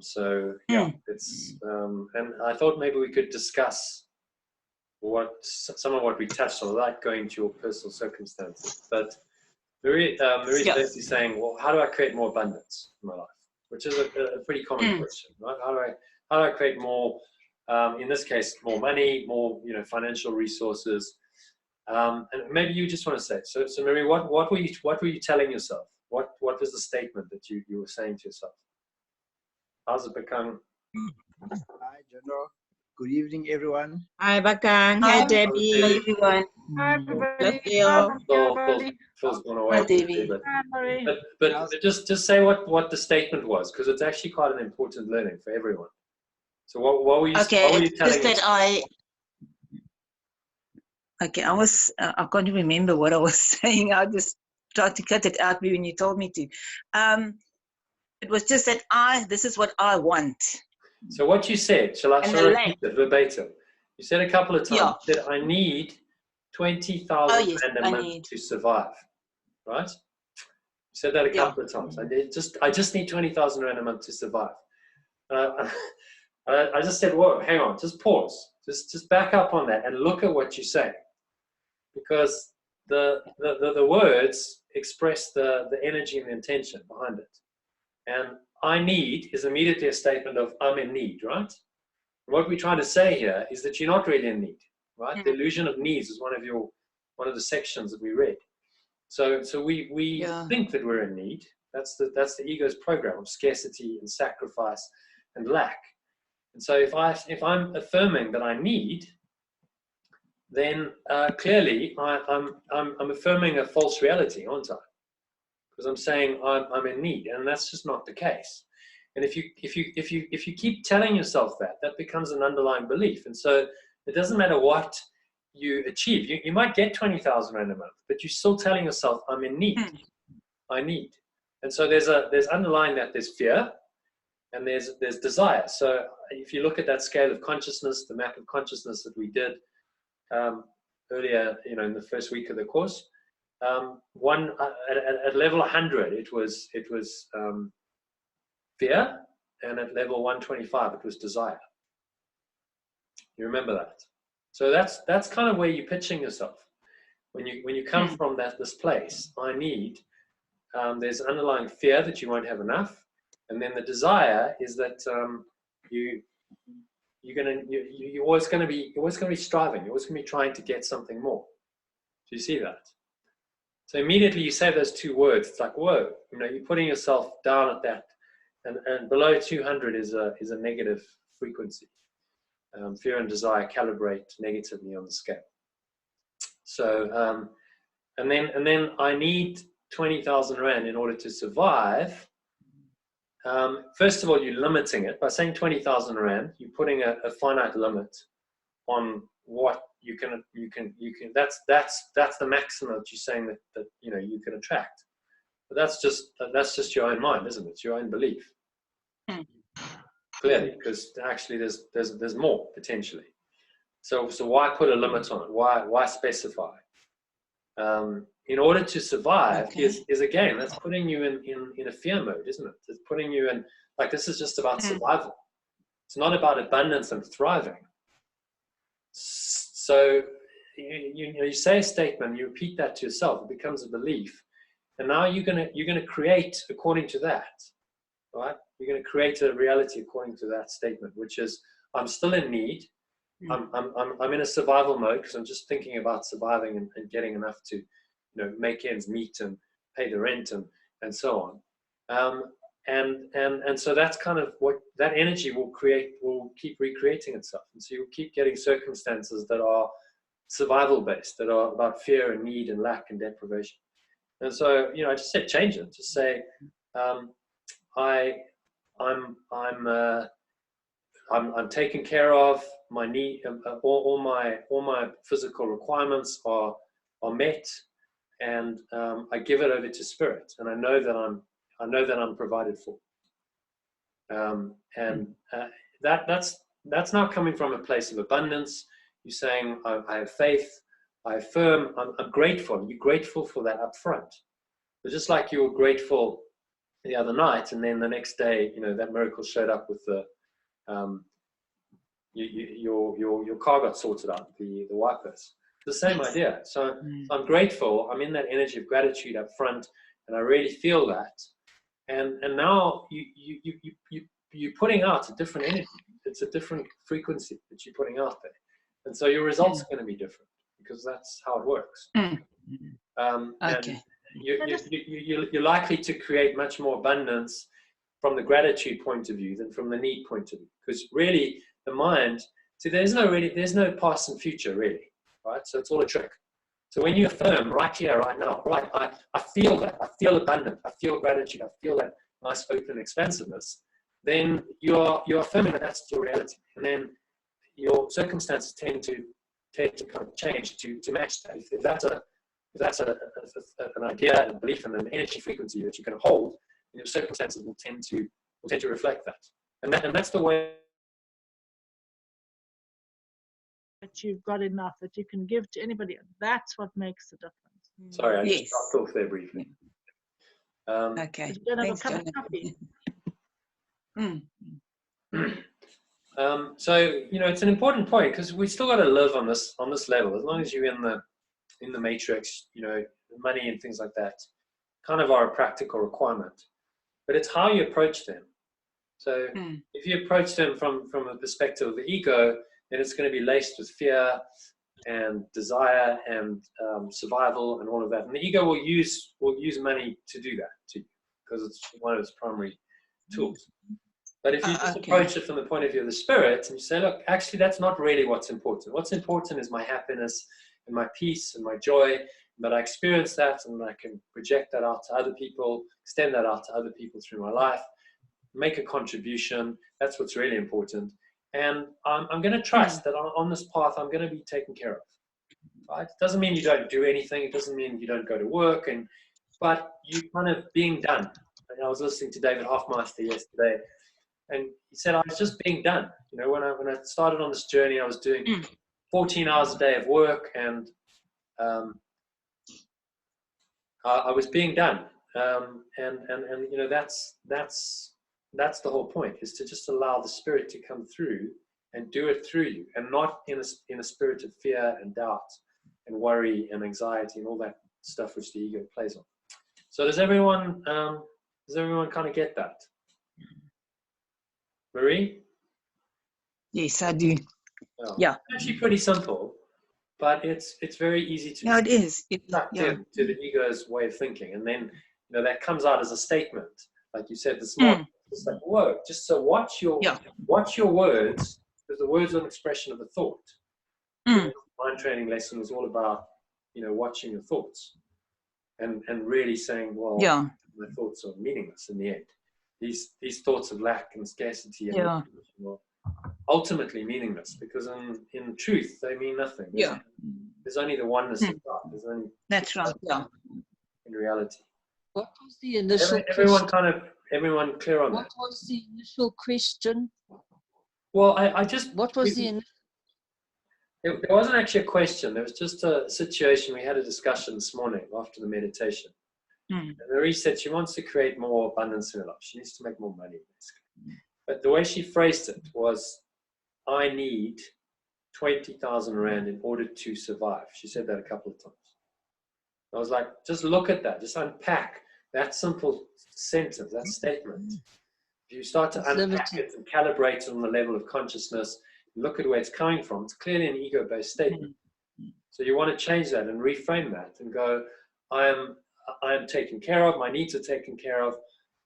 So yeah, it's and I thought maybe we could discuss some of what we touched on without going to your personal circumstances. But Marie's basically saying, well, how do I create more abundance in my life? Which is a pretty common question, right? How do I create more? In this case, more money, more financial resources. And maybe you just want to say. So Marie, what were you telling yourself? What was the statement that you were saying to yourself? How's it become? Hi, General. Good evening, everyone. Hi, Bakang. Hi, Debbie. Hi, everyone. Hi, everybody. Phil's gone away. Hi, Debbie. But just say what the statement was, because it's actually quite an important learning for everyone. So what were you? Okay, what were you telling just that I can't remember what I was saying. I just tried to cut it out when you told me to. It was just that this is what I want. So what you said, shall I repeat it verbatim? You said a couple of times, you said, I need 20,000 rand a month to survive, right? You said that a couple of times. I just need 20,000 rand a month to survive. I just said, whoa, hang on, just pause. Just back up on that and look at what you say. Because the words express the energy and the intention behind it. And I need is immediately a statement of I'm in need, right? What we're trying to say here is that you're not really in need, right? The illusion of needs is one of the sections that we read. So we think that we're in need. That's the ego's program of scarcity and sacrifice and lack. And so if I'm affirming that I need, then clearly I'm affirming a false reality, aren't I? Because I'm saying I'm in need, and that's just not the case. And if you keep telling yourself that becomes an underlying belief. And so it doesn't matter what you achieve. You might get 20,000 rand a month, but you're still telling yourself, I'm in need. I need. And so there's underlying that there's fear and there's desire. So if you look at that scale of consciousness, the map of consciousness that we did earlier, in the first week of the course, at level 100 it was fear, and at level 125 it was desire. You remember that? So that's kind of where you're pitching yourself when you come from this place. I need. There's underlying fear that you won't have enough, and then the desire is that you're always going to be striving. You're always going to be trying to get something more. Do you see that? So immediately you say those two words, it's like, whoa, you're putting yourself down at that, and below 200 is a negative frequency. Fear and desire calibrate negatively on the scale. So, and then I need 20,000 rand in order to survive. First of all, you're limiting it by saying 20,000 rand. You're putting a finite limit on what you can. That's the maximum that you're saying that you can attract. But that's just your own mind, isn't it? It's your own belief. Clearly, because actually there's more potentially. So why put a limit on it? Why specify? In order to survive is again, that's putting you in a fear mode, isn't it? It's putting you in, like, this is just about survival. It's not about abundance and thriving. So you say a statement, you repeat that to yourself, it becomes a belief, and now you're gonna create according to that, right? You're gonna create a reality according to that statement, which is, I'm still in need. I'm in a survival mode because I'm just thinking about surviving and getting enough to make ends meet and pay the rent and so on. And so that's kind of what that energy will keep recreating itself. And so you'll keep getting circumstances that are survival based, that are about fear and need and lack and deprivation. And so, I just said, change it. Just say, I'm taken care of. My need, all my physical requirements are met, and I give it over to spirit, and I know that I'm provided for. That's not coming from a place of abundance. You're saying, I have faith, I affirm, I'm grateful. You're grateful for that up front. But just like you were grateful the other night, and then the next day, you know, that miracle showed up with the your car got sorted out, the wipers. The same idea. So I'm grateful. I'm in that energy of gratitude up front, and I really feel that. And now you're putting out a different energy. It's a different frequency that you're putting out there, and so your results are going to be different because that's how it works. Okay. And you're likely to create much more abundance from the gratitude point of view than from the need point of view, because really the mind, see, there's no past and future really, right? So it's all a trick. So when you affirm right here, right now, right, I feel that, I feel abundant, I feel gratitude, I feel that nice open expansiveness, then you're affirming that that's your reality, and then your circumstances tend to kind of change to match that. If that's an idea and a belief and an energy frequency that you can hold, your circumstances will tend to reflect that. And that's the way that you've got enough that you can give to anybody. That's what makes the difference. Sorry, I just dropped off there briefly. Okay. You don't have Thanks, a cup of coffee. So you know, it's an important point because we still got to live on this level. As long as you're in the matrix, you know, money and things like that kind of are a practical requirement. But it's how you approach them. So if you approach them from a perspective of the ego, then it's going to be laced with fear and desire and survival and all of that. And the ego will use money to do that to you because it's one of its primary tools. But if you just approach it from the point of view of the spirit and you say, look, actually, that's not really what's important. What's important is my happiness and my peace and my joy, that I experience that and I can project that out to other people, extend that out to other people through my life, make a contribution. That's what's really important. And I'm going to trust that on this path, I'm going to be taken care of. Right? It doesn't mean you don't do anything. It doesn't mean you don't go to work. But you kind of being done. And I was listening to David Hoffmeister yesterday, and he said, I was just being done. You know, when I started on this journey, I was doing 14 hours a day of work, and I was being done. And you know, that's the whole point, is to just allow the spirit to come through and do it through you, and not in a spirit of fear and doubt and worry and anxiety and all that stuff which the ego plays on. So does everyone kind of get that? Marie? Yes, I do. Oh. Yeah. It's actually pretty simple, but it's very easy to it is. sucked into the ego's way of thinking, and then you know that comes out as a statement, like you said this morning. It's like, whoa! Just so watch your words, because the words are an expression of a thought. The mind training lesson was all about, you know, watching your thoughts, and really saying, well, my thoughts are meaningless in the end. These thoughts of lack and scarcity and are ultimately meaningless, because in truth they mean nothing. There's only the oneness of God. There's only that's right. In reality. What was the initial everyone clear on that? What was the initial question? Well, I just... What was the initial... There wasn't actually a question. There was just a situation. We had a discussion this morning after the meditation. And Marie said she wants to create more abundance in her life. She needs to make more money, basically. But the way she phrased it was, I need 20,000 Rand in order to survive. She said that a couple of times. I was like, just look at that. Just unpack that simple sentence, that statement. If you start to unpack it and calibrate it on the level of consciousness, look at where it's coming from, it's clearly an ego-based statement. So you want to change that and reframe that and go, I am taken care of, my needs are taken care of,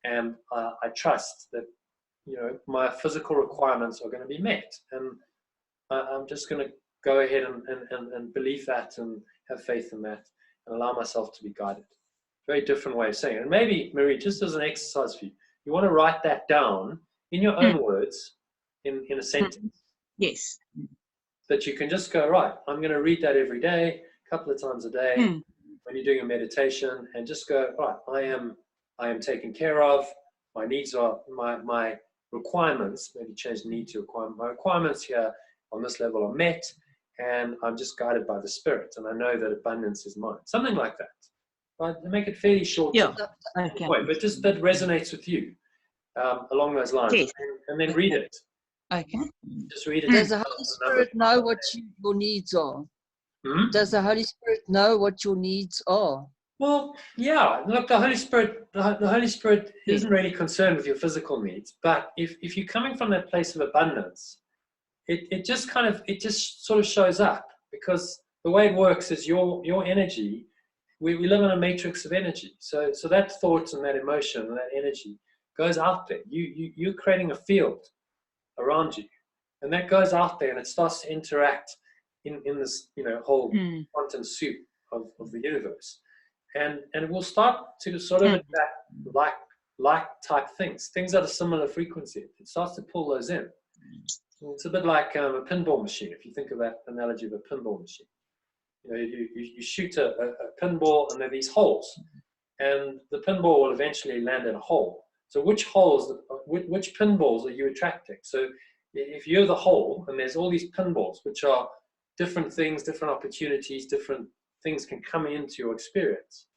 and I trust that, you know, my physical requirements are going to be met. And I'm just going to go ahead and believe that and have faith in that and allow myself to be guided. Very different way of saying it. And maybe, Marie, just as an exercise for you, you want to write that down in your own words in a sentence. Yes. That you can just go, right, I'm going to read that every day, a couple of times a day, when you're doing a meditation, and just go, right, I am taken care of, my needs are, my requirements, maybe change need to requirement, my requirements here on this level are met, and I'm just guided by the spirit, and I know that abundance is mine. Something like that. I'd make it fairly short. Yeah. Okay. But just that resonates with you along those lines. Yes. And then read it. Okay. Just read it. Does the Holy Spirit know what your needs are? Hmm? Does the Holy Spirit know what your needs are? Well, yeah. Look, the Holy Spirit isn't really concerned with your physical needs. But if you're coming from that place of abundance, it just sort of shows up, because the way it works is your energy. We live in a matrix of energy. So that thought and that emotion and that energy goes out there. You're creating a field around you, and that goes out there and it starts to interact in this whole quantum soup of the universe, and it will start to sort of attract like type things that are similar frequency. It starts to pull those in. It's a bit like a pinball machine. If you think of that analogy of a pinball machine, you shoot a pinball and there are these holes, and the pinball will eventually land in a hole. So which pinballs are you attracting? So if you're the hole and there's all these pinballs, which are different things, different opportunities, different things can come into your experience.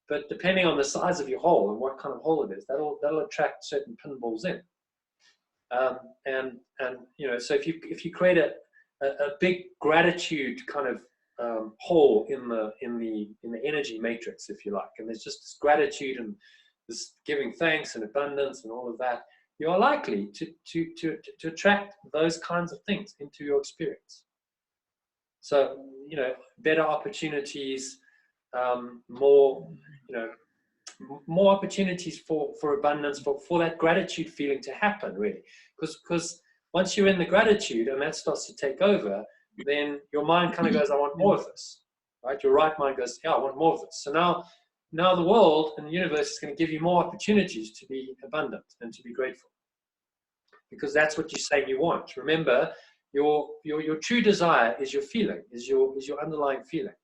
But depending on the size of your hole and what kind of hole it is, that'll attract certain pinballs in. So if you create a big gratitude kind of hole in the energy matrix, if you like, and there's just this gratitude and this giving thanks and abundance and all of that, you are likely to attract those kinds of things into your experience. So better opportunities, more opportunities for abundance, for that gratitude feeling to happen, really, because once you're in the gratitude and that starts to take over, then your mind kind of goes, I want more of this, right? Your right mind goes, yeah, I want more of this. So now the world and the universe is going to give you more opportunities to be abundant and to be grateful, because that's what you say you want. Remember, your true desire is your feeling, is your underlying feeling.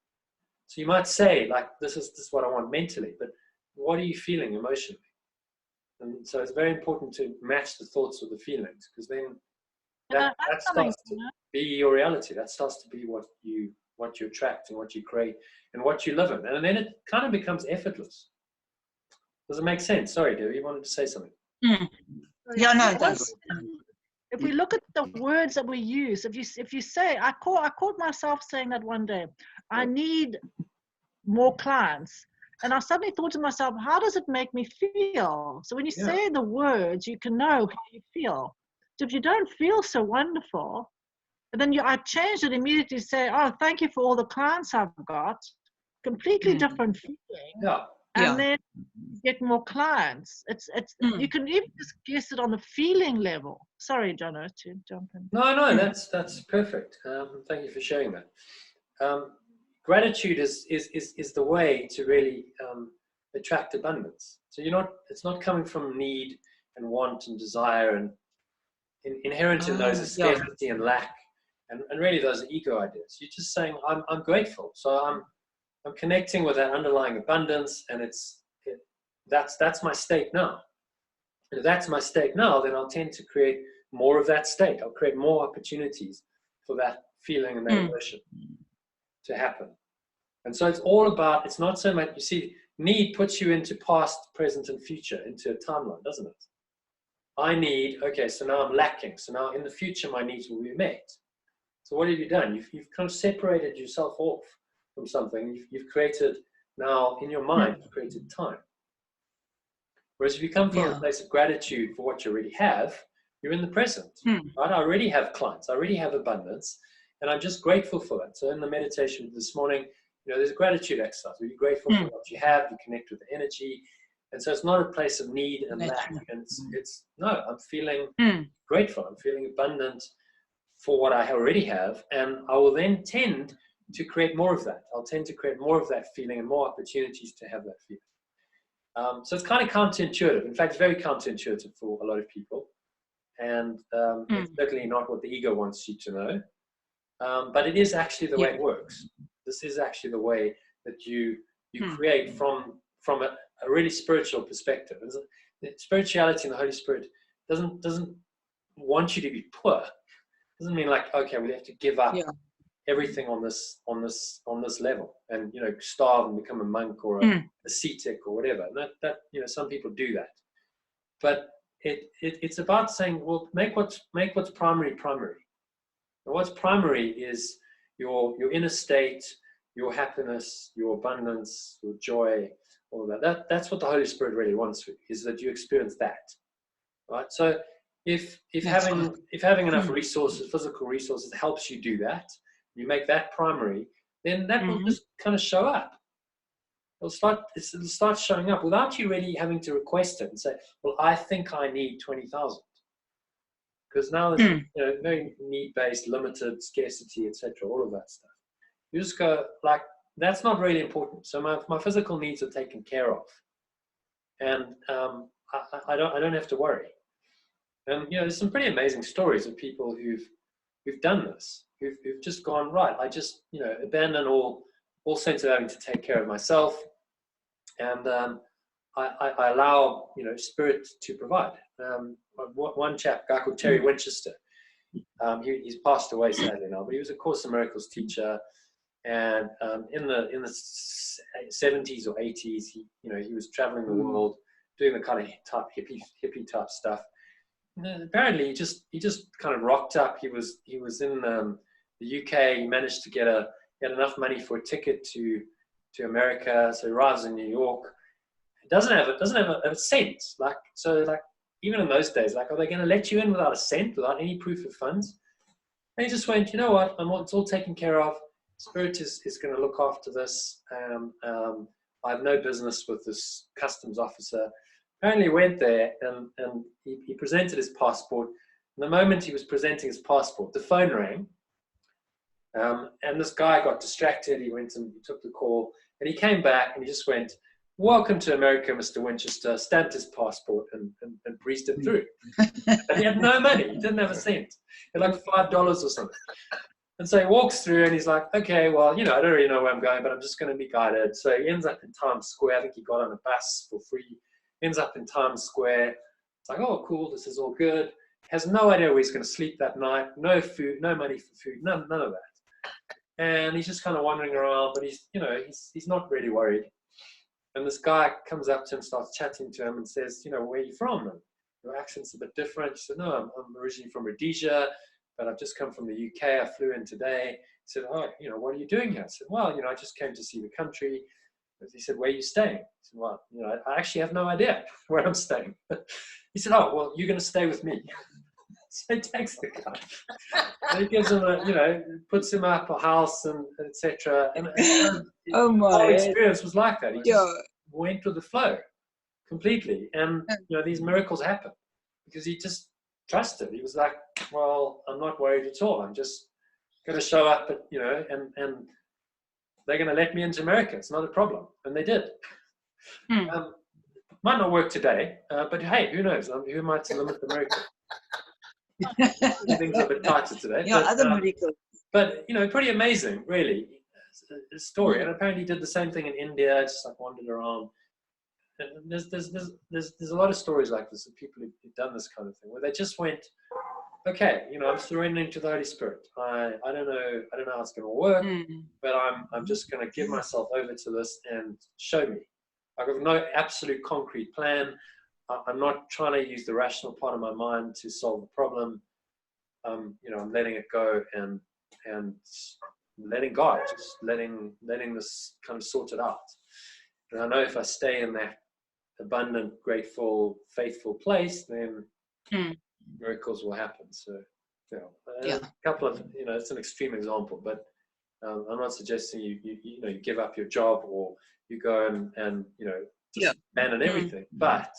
So you might say, like, this is what I want mentally, but what are you feeling emotionally? And so it's very important to match the thoughts with the feelings, because then that starts to be your reality. That starts to be what you attract and what you create and what you live in. And then it kind of becomes effortless. Does it make sense? Sorry, Debbie, you wanted to say something. Yeah, no, it does. If we look at the words that we use, if you say, I caught myself saying that one day, I need more clients. And I suddenly thought to myself, how does it make me feel? So when you say the words, you can know how you feel. So if you don't feel so wonderful, and then I changed it immediately to say, oh, thank you for all the clients I've got. Completely different feeling. Yeah. And then get more clients. You can even just guess it on the feeling level. Sorry, Jono, to jump in. No, that's perfect. Thank you for sharing that. Gratitude is the way to really attract abundance. So it's not coming from need and want and desire, and inherent in those is scarcity and lack, and really those are ego ideas. You're just saying, I'm grateful, so I'm connecting with that underlying abundance, and that's my state now. And if that's my state now, then I'll tend to create more of that state. I'll create more opportunities for that feeling and that emotion to happen. And so it's not so much, you see, need puts you into past, present, and future, into a timeline, doesn't it? I need, okay, so now I'm lacking. So now in the future, my needs will be met. So what have you done? You've kind of separated yourself off from something. You've created, now in your mind, you've created time. Whereas if you come from a place of gratitude for what you already have, you're in the present. Right? I already have clients. I already have abundance. And I'm just grateful for that. So in the meditation this morning, there's a gratitude exercise where you're grateful for what you have, you connect with the energy. And so it's not a place of need and lack. And I'm feeling grateful. I'm feeling abundant for what I already have. And I will then tend to create more of that. I'll tend to create more of that feeling and more opportunities to have that feeling. So it's kind of counterintuitive. In fact, it's very counterintuitive for a lot of people. And it's certainly not what the ego wants you to know. But it is actually the way it works. This is actually the way that you create from a really spiritual perspective. Spirituality and the Holy Spirit doesn't want you to be poor. It doesn't mean like, okay, we have to give up everything on this level, and starve and become a monk or a ascetic or whatever. And that some people do that, but it's about saying, well, make what's primary primary. And what's primary is your inner state, your happiness, your abundance, your joy, all of that. That's what the Holy Spirit really wants for you, is that you experience that, right? So if having enough resources, physical resources, helps you do that, you make that primary, then that will just kind of show up. It'll start showing up without you really having to request it and say, well, I think I need 20,000. Because now there's very need-based, limited, scarcity, etc., all of that stuff. You just go, like, that's not really important. So my physical needs are taken care of, and I don't have to worry. And there's some pretty amazing stories of people who've done this, who've just gone, right, I just abandon all sense of having to take care of myself, and I allow Spirit to provide. One chap, a guy called Terry Winchester, he's passed away sadly now, but he was a Course in Miracles teacher, and in the 70s or 80s, he was traveling the world doing the kind of hippie type stuff. And apparently, he just kind of rocked up. He was in the UK. He managed to get enough money for a ticket to America. So he arrives in New York. Doesn't have a cent. Like even in those days, like, are they going to let you in without a cent, without any proof of funds? And he just went, you know what? It's all taken care of. Spirit is going to look after this. I have no business with this customs officer. Apparently went there and he presented his passport. And the moment he was presenting his passport, the phone rang. And this guy got distracted. He went and took the call. And he came back and he just went, "Welcome to America, Mr. Winchester," stamped his passport and breezed it through. And he had no money. He didn't have a cent. He had like $5 or something. And so he walks through and he's like, okay, well, I don't really know where I'm going, but I'm just going to be guided. So he ends up in Times Square. I think he got on a bus for free. Ends up in Times Square. It's like, oh, cool, this is all good. Has no idea where he's going to sleep that night. No food, no money for food, none of that. And he's just kind of wandering around, but he's not really worried. And this guy comes up to him, starts chatting to him and says, where are you from? And your accent's a bit different. He said, no, I'm originally from Rhodesia, but I've just come from the UK. I flew in today. He said, oh, what are you doing here? I said, well, I just came to see the country. He said, where are you staying? I said, well, I actually have no idea where I'm staying. He said, oh, well, you're going to stay with me. So he takes the guy. And he gives him puts him up a house and etc. And Oh the my. whole experience was like that. He just went with the flow completely. And these miracles happen because he just trusted. He was like, well, I'm not worried at all. I'm just going to show up and they're going to let me into America. It's not a problem. And they did. Might not work today, but hey, who knows? Who might limit America? Things are a bit tighter today. Yeah, but, other miracles. But pretty amazing, really, the story. And apparently, he did the same thing in India. Just like wandered around. And there's a lot of stories like this of people who've done this kind of thing, where they just went, okay, I'm surrendering to the Holy Spirit. I don't know how it's going to work, but I'm just going to give myself over to this and show me. I've got no absolute concrete plan. I'm not trying to use the rational part of my mind to solve the problem. I'm letting it go and letting God, just letting this kind of sort it out. And I know if I stay in that abundant, grateful, faithful place, then miracles will happen. So, a couple of, it's an extreme example, but I'm not suggesting you give up your job or you go and just abandon everything. But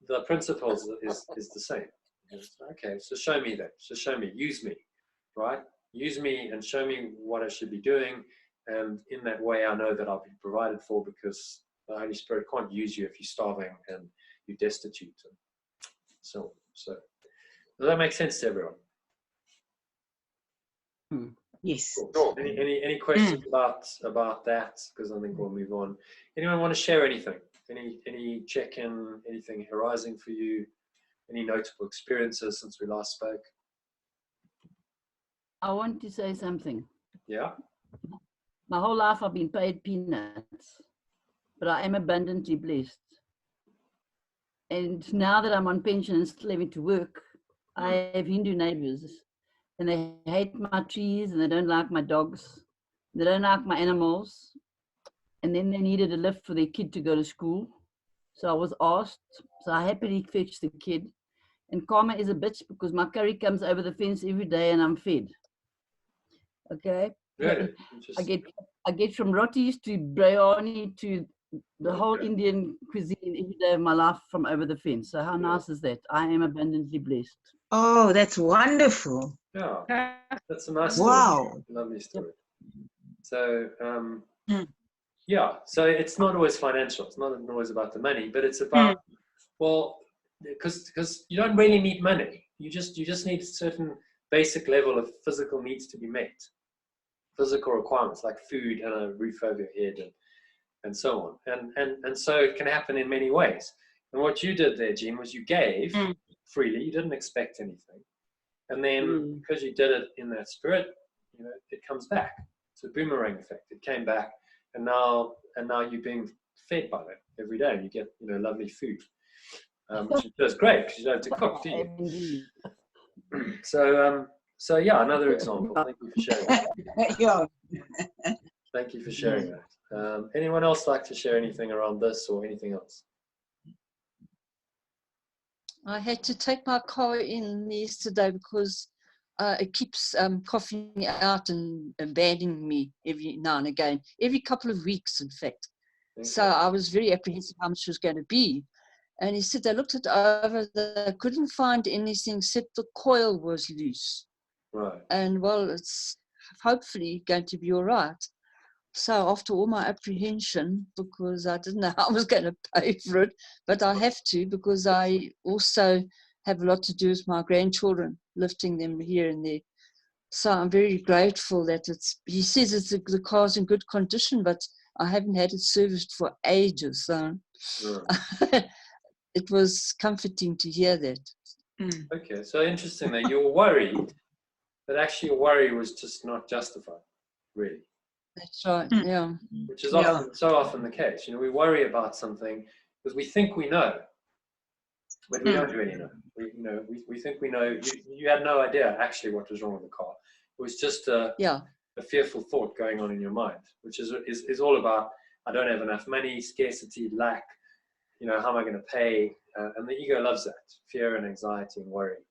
the principles is the same. Okay, so show me that. So show me, use me, right? Use me and show me what I should be doing. And in that way, I know that I'll be provided for, because the Holy Spirit can't use you if you're starving and you're destitute. And so does that make sense to everyone? Yes. Cool. Any questions about that? Because I think we'll move on. Anyone want to share anything? Any check-in, anything arising for you? Any notable experiences since we last spoke? I want to say something. Yeah. My whole life I've been paid peanuts, but I am abundantly blessed. And now that I'm on pension and still having to work, I have Hindu neighbors, and they hate my trees, and they don't like my dogs, they don't like my animals. And then they needed a lift for their kid to go to school. So I was asked, so I happily fetched the kid. And karma is a bitch because my curry comes over the fence every day and I'm fed. Okay? Really? I get from rotis to biryani to the whole Indian cuisine every day of my life from over the fence. So how nice is that? I am abundantly blessed. Oh, that's wonderful. Yeah. That's a nice story. Wow. Lovely story. So, Mm. yeah, so it's not always financial. It's not always about the money, but it's about, well, because you don't really need money. You just need a certain basic level of physical needs to be met. Physical requirements like food and a roof over your head and so on. And so it can happen in many ways. And what you did there, Jean, was you gave freely. You didn't expect anything. And then because you did it in that spirit, you know, it comes back. It's a boomerang effect. It came back, and now you're being fed by it every day. You get, you know, lovely food, which is great because you don't have to cook, do you? So yeah, another example. Thank you for sharing that. Yeah. Thank you for sharing that. Anyone else like to share anything around this or anything else? I had to take my car in yesterday because it keeps coughing out and abandoning me every now and again, every couple of weeks, in fact. So I was very apprehensive how much it was going to be. And he said they looked it over, they couldn't find anything except the coil was loose. Right. And well, it's hopefully going to be all right. So after all my apprehension, because I didn't know how I was going to pay for it, but I have to because I also have a lot to do with my grandchildren, lifting them here and there. So I'm very grateful that he says the car's in good condition, but I haven't had it serviced for ages. So it was comforting to hear that. Okay, so interesting that you were worried, but actually your worry was just not justified, really. That's right, yeah. Which is often so often the case. You know, we worry about something because we think we know, but we don't really know. We think we know. You had no idea actually what was wrong with the car. It was just a fearful thought going on in your mind, which is all about, I don't have enough money, scarcity, lack. You know, how am I going to pay? And the ego loves that, fear and anxiety and worry.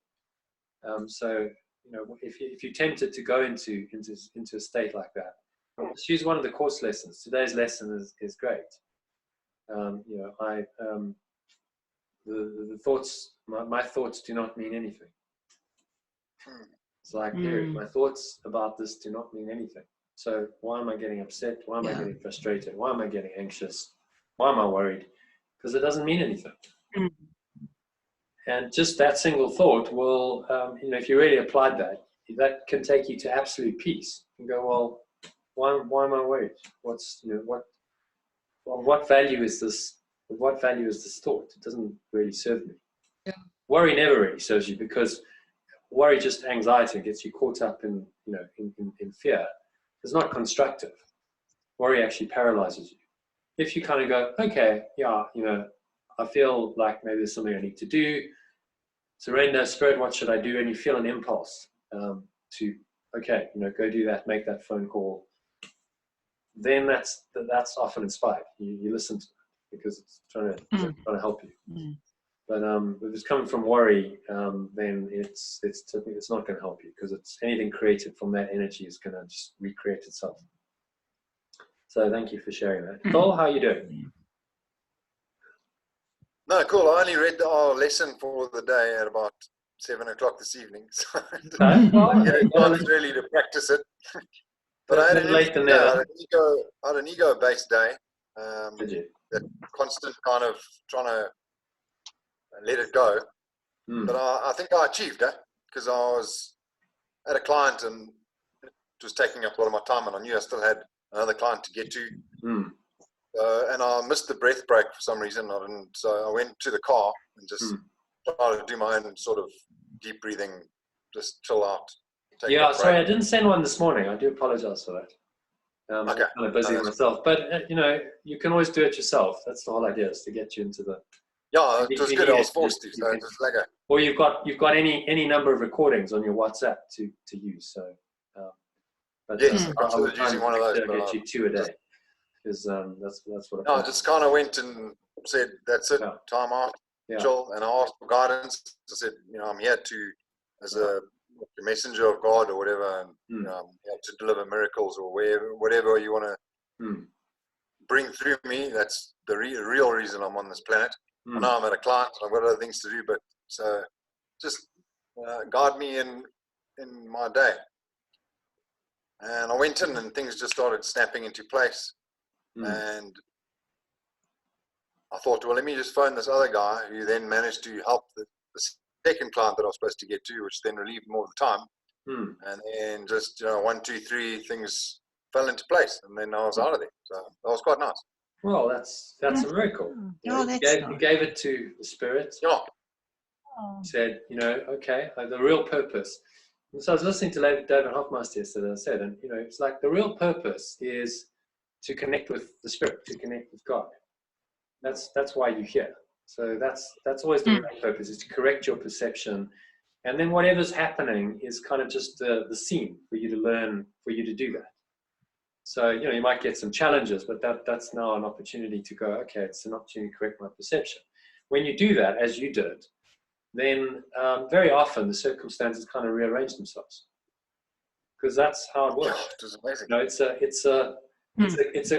So, you know, if you're tempted to go into a state like that, just use one of the course lessons. Today's lesson is great. You know, the thoughts, my thoughts do not mean anything. It's like, my thoughts about this do not mean anything. So why am I getting upset? Why am I getting frustrated? Why am I getting anxious? Why am I worried? Because it doesn't mean anything. And just that single thought will, you know, if you really applied that, that can take you to absolute peace. You can go, well, why am I worried? What's, you know, what value is this? What value is this thought? It doesn't really serve me. Worry never really serves you because worry just anxiety gets you caught up in, you know, in fear. It's not constructive. Worry actually paralyzes you. If you kind of go, okay, yeah, you know, I feel like maybe there's something I need to do. Surrender, spirit, what should I do? And you feel an impulse to, okay, you know, go do that, make that phone call. Then that's often inspired. You listen to it because it's trying to help you. But if it's coming from worry, then it's not going to help you because it's anything created from that energy is going to just recreate itself. So thank you for sharing that. Cole, how are you doing? No, cool. I only read our lesson for the day at about 7 o'clock this evening, so I didn't get a chance really to practice it. But I had an ego-based day. Did you? That constant kind of trying to let it go. But I think I achieved it because I was at a client and it was taking up a lot of my time, and I knew I still had another client to get to. And I missed the breath break for some reason. So I went to the car and just tried to do my own sort of deep breathing, just chill out. take Yeah, that sorry, break. I didn't send one this morning. I do apologize for that. I'm Okay. kind of busy No, that's- myself, but you know, you can always do it yourself. That's the whole idea, is to get you into the. Yeah, If it was you good. need I was it, forced to, you so can- just like a, Or you've got any number of recordings on your WhatsApp to use. So, but yes, I I would considered try using and one of those, but get you 2 a just- day, because that's what. no, I just kind of went and said, "That's it, Yeah. time out, Yeah. chill." And I asked for guidance. I said, "You know, I'm here to as a messenger of God or whatever, and you know, I'm here to deliver miracles or whatever you want to bring through me. That's the real reason I'm on this planet. I know I'm at a client and I've got other things to do, but so just guide me in my day." And I went in and things just started snapping into place. And I thought, well, let me just phone this other guy who then managed to help the second client that I was supposed to get to, which then relieved more of the time. And then just, 1, 2, 3 things fell into place, and then I was out of there. So that was quite nice. Well, that's a miracle. You know, Oh, that's you nice. gave it to the Spirit. Yeah. Said, okay, the real purpose. And so I was listening to David Hoffmeister yesterday, I said, and it's like the real purpose is to connect with the Spirit, to connect with God. That's why you're here. So that's always the real purpose, is to correct your perception. And then whatever's happening is kind of just the scene for you to learn, for you to do that. So, you might get some challenges, but that's now an opportunity to go, okay, it's an opportunity to correct my perception. When you do that, as you did, then very often the circumstances kind of rearrange themselves, because that's how it works. It was amazing.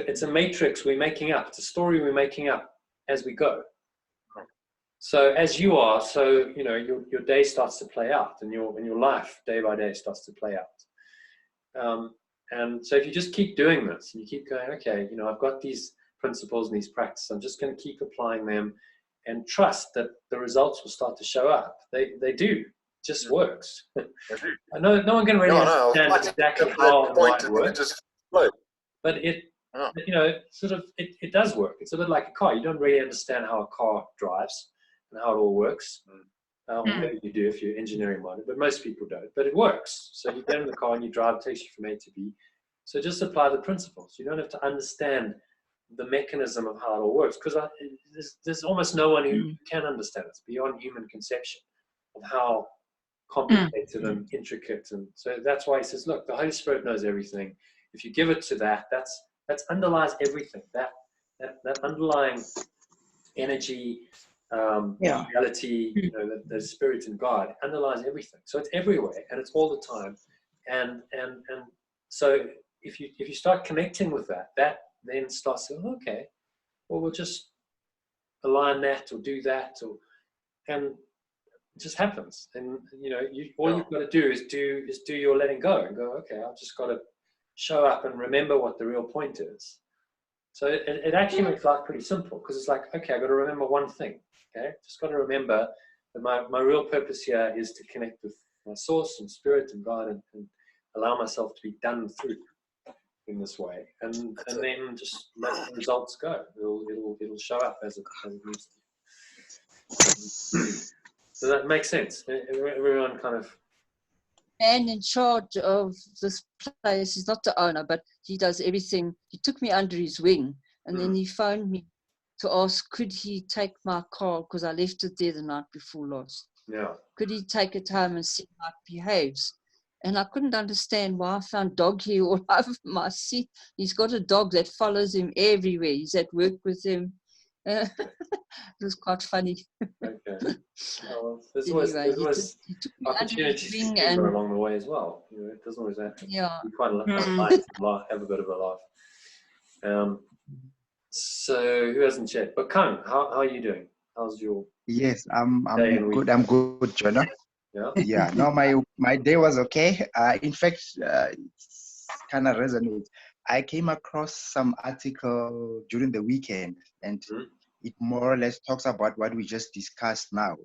It's a matrix we're making up. It's a story we're making up as we go. So as you are, so your day starts to play out, and your life day by day starts to play out. And so if you just keep doing this, and you keep going, okay, I've got these principles and these practices, I'm just going to keep applying them, and trust that the results will start to show up. They do. It just works. I know no one can really understand exactly how and why it works. Just flowed. But it does work. It's a bit like a car. You don't really understand how a car drives and how it all works. Maybe you do if you're engineering minded, but most people don't. But it works. So you get in the car and you drive, it takes you from A to B. So just apply the principles. You don't have to understand the mechanism of how it all works, because there's almost no one who can understand it. It's beyond human conception of how complicated and intricate. And so that's why he says, look, the Holy Spirit knows everything. If you give it to that underlies everything. That underlying energy, reality, the Spirit and God underlies everything. So it's everywhere and it's all the time. And so if you start connecting with that then starts saying, okay, well, we'll just align that or do that, and it just happens. And all you've got to do is do your letting go and go, okay, I've just got to show up and remember what the real point is. So it actually makes life pretty simple, because it's like, okay, I've got to remember one thing. Okay, just got to remember that my real purpose here is to connect with my source and Spirit and God, and allow myself to be done through in this way, and then just let the results go. It'll show up as it needs to. Does that make sense? Everyone kind of. Man in charge of this place is not the owner, but he does everything. He took me under his wing, and then he phoned me to ask, could he take my car, because I left it there the night before last. Yeah. Could he take it home and see how it behaves? And I couldn't understand why I found dog hair all over my seat. He's got a dog that follows him everywhere. He's at work with him. It was quite funny. Okay. Well, there's Anyway, always he took me under opportunities his to wing humor and along the way as well. It doesn't always have to be quite light to have a bit of a laugh. So who hasn't yet? But Kang, how are you doing? How's your Yes, I'm day and good. week? I'm good, Jonah. Yeah. Yeah. No, my day was okay. In fact, it's kind of resonates. I came across some article during the weekend, and it more or less talks about what we just discussed now.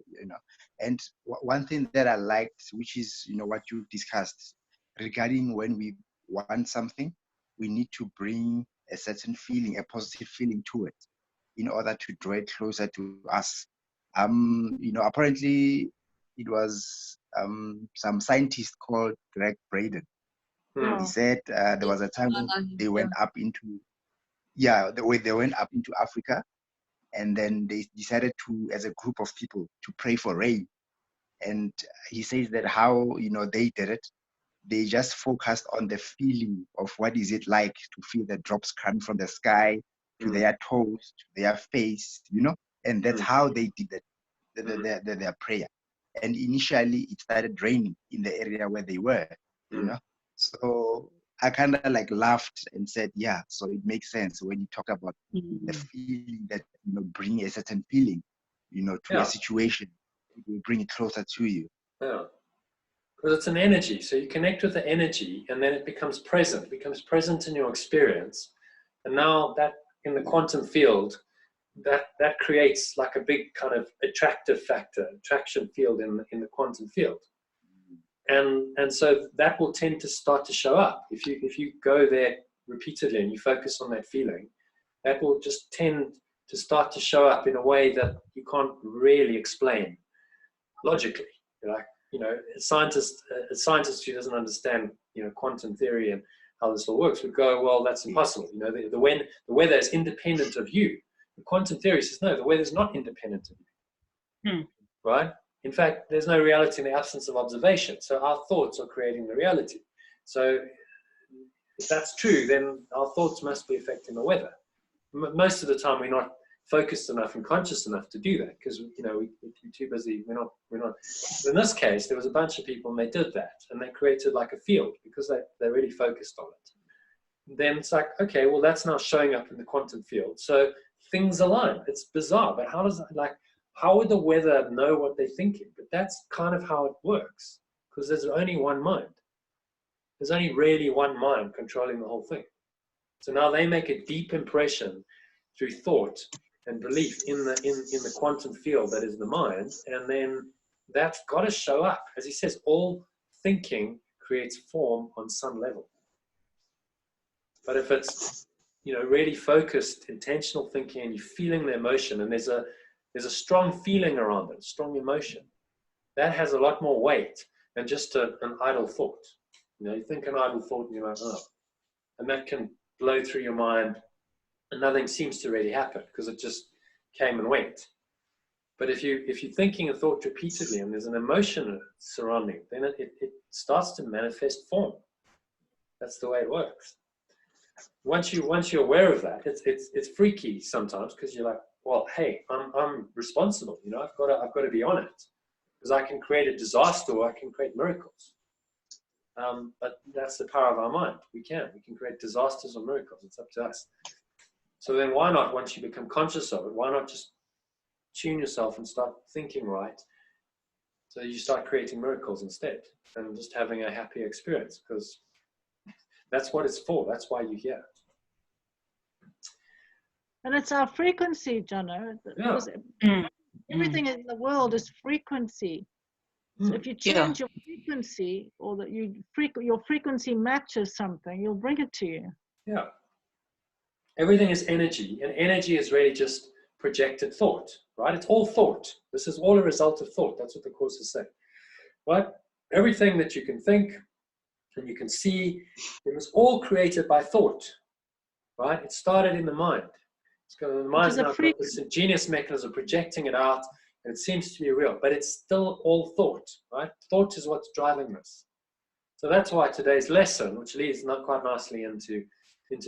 And one thing that I liked, which is what you discussed regarding when we want something, we need to bring a certain feeling, a positive feeling to it, in order to draw it closer to us. Apparently it was some scientist called Greg Braden. Hmm. He said there was a time when they went up into, they went up into Africa, and then they decided to, as a group of people, to pray for rain. And he says that how, they did it, they just focused on the feeling of what is it like to feel the drops coming from the sky to their toes, to their face, and that's how they did their prayer. And initially it started raining in the area where they were, So I kind of like laughed and said, yeah, so it makes sense when you talk about the feeling that, bring a certain feeling, to a situation, it will bring it closer to you. Yeah. Because it's an energy. So you connect with the energy and then it becomes present in your experience. And now that in the quantum field, that creates like a big kind of attraction field in the quantum field. And so that will tend to start to show up. If you go there repeatedly and you focus on that feeling, that will just tend to start to show up in a way that you can't really explain logically. A scientist who doesn't understand, quantum theory and how this all works would go, well, that's impossible. The weather is independent of you. The quantum theory says, no, the weather is not independent of you. Right? In fact, there's no reality in the absence of observation. So our thoughts are creating the reality. So if that's true, then our thoughts must be affecting the weather. Most of the time, we're not focused enough and conscious enough to do that because we're too busy. We're not. In this case, there was a bunch of people and they did that and they created like a field because they really focused on it. Then it's like, okay, well, that's now showing up in the quantum field. So things align. It's bizarre, but how would the weather know what they're thinking? But that's kind of how it works because there's only one mind. There's only really one mind controlling the whole thing. So now they make a deep impression through thought and belief in the quantum field that is the mind, and then that's got to show up. As he says, all thinking creates form on some level. But if it's really focused, intentional thinking, and you're feeling the emotion, and there's a strong feeling around it, strong emotion, that has a lot more weight than just an idle thought. You think an idle thought, and you're like, oh, and that can blow through your mind, and nothing seems to really happen because it just came and went. But if you're thinking a thought repeatedly and there's an emotion surrounding it, then it starts to manifest form. That's the way it works. Once you're aware of that, it's freaky sometimes because you're like, well, hey, I'm responsible. I've got to be on it because I can create a disaster or I can create miracles. But that's the power of our mind. We can create disasters or miracles. It's up to us. So then why not, once you become conscious of it, why not just tune yourself and start thinking right? So you start creating miracles instead and just having a happy experience because that's what it's for. That's why you're here. And it's our frequency, Jono. Everything in the world is frequency. So if you change your frequency, or that your frequency matches something, you'll bring it to you. Yeah. Everything is energy, and energy is really just projected thought, right? It's all thought. This is all a result of thought. That's what the Course is saying. Right? Everything that you can think and you can see, it was all created by thought, right? It started in the mind. The mind's now got this ingenious mechanism of projecting it out, and it seems to be real, but it's still all thought, right? Thought is what's driving this. So that's why today's lesson, which leads not quite nicely into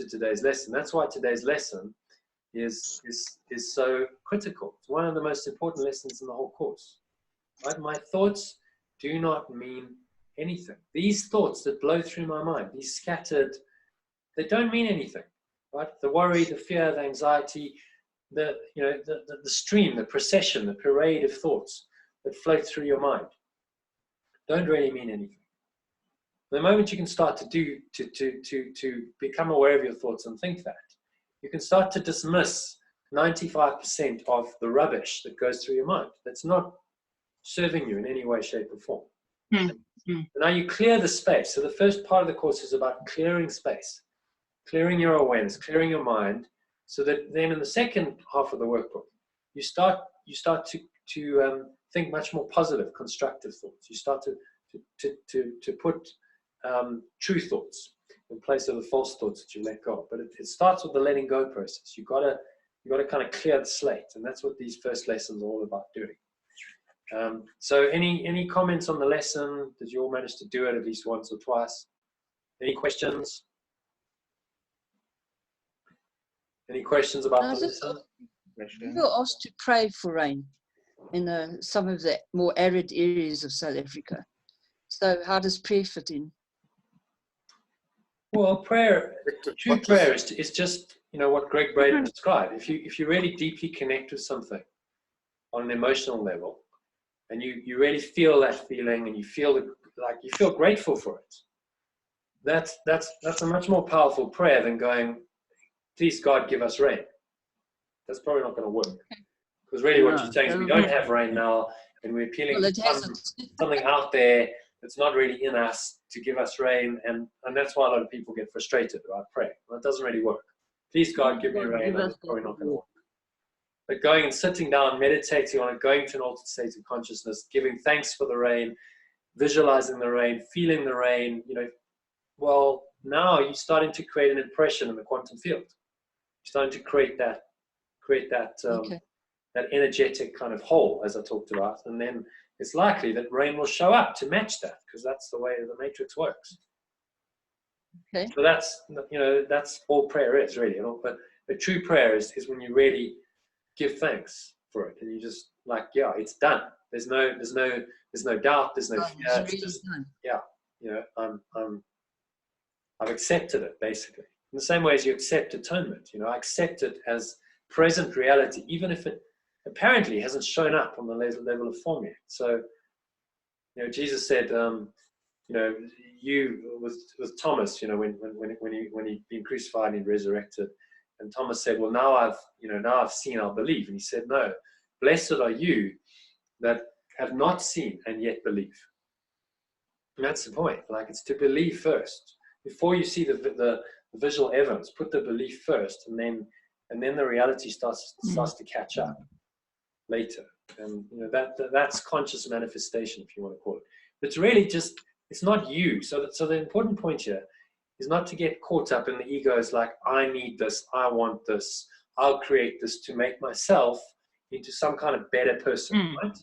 today's lesson, that's why today's lesson is so critical. It's one of the most important lessons in the whole course. Right? My thoughts do not mean anything. These thoughts that blow through my mind, these scattered, they don't mean anything. Right? The worry, the fear, the anxiety, the stream, the procession, the parade of thoughts that float through your mind don't really mean anything. The moment you can start to become aware of your thoughts and think that, you can start to dismiss 95% of the rubbish that goes through your mind that's not serving you in any way, shape, or form. Now you clear the space. So the first part of the course is about clearing space, clearing your awareness, clearing your mind, so that then in the second half of the workbook, you start to think much more positive, constructive thoughts. You start to put true thoughts in place of the false thoughts that you let go. But it starts with the letting go process. You gotta kind of clear the slate, and that's what these first lessons are all about doing. So any comments on the lesson? Did you all manage to do it at least once or twice? Any questions? Any questions about the lesson? We were asked to pray for rain in some of the more arid areas of South Africa. So how does prayer fit in? Well, prayer, true prayer is just, what Greg Braden described. If you really deeply connect with something on an emotional level, and you really feel that feeling, and you feel grateful for it, that's a much more powerful prayer than going, please God, give us rain. That's probably not going to work. Because really what you're saying is we don't have rain now, and we're appealing to something out there that's not really in us to give us rain, and that's why a lot of people get frustrated about praying. Well, it doesn't really work. Please God, give me rain. That's probably not going to work. But going and sitting down, meditating on it, going to an altered state of consciousness, giving thanks for the rain, visualizing the rain, feeling the rain, well, now you're starting to create an impression in the quantum field. You're starting to create that that energetic kind of whole, as I talked about, and then it's likely that rain will show up to match that, because that's the way the matrix works. Okay. So that's all prayer is really. But a true prayer is when you really give thanks for it, and you just it's done. There's no doubt. There's no fear. It's really just done. I've accepted it, basically. In the same way as you accept atonement, I accept it as present reality, even if it apparently hasn't shown up on the level of form yet. So, Jesus said, you with Thomas, when he'd been crucified and resurrected, and Thomas said, well, now I've seen, I'll believe. And he said, no, blessed are you that have not seen and yet believe. And that's the point. It's to believe first before you see the visual evidence. Put the belief first, and then the reality starts to catch up later. And that's conscious manifestation, if you want to call it. But it's really just, it's not you. So the important point here is not to get caught up in the egos like, I need this, I want this, I'll create this to make myself into some kind of better person, right?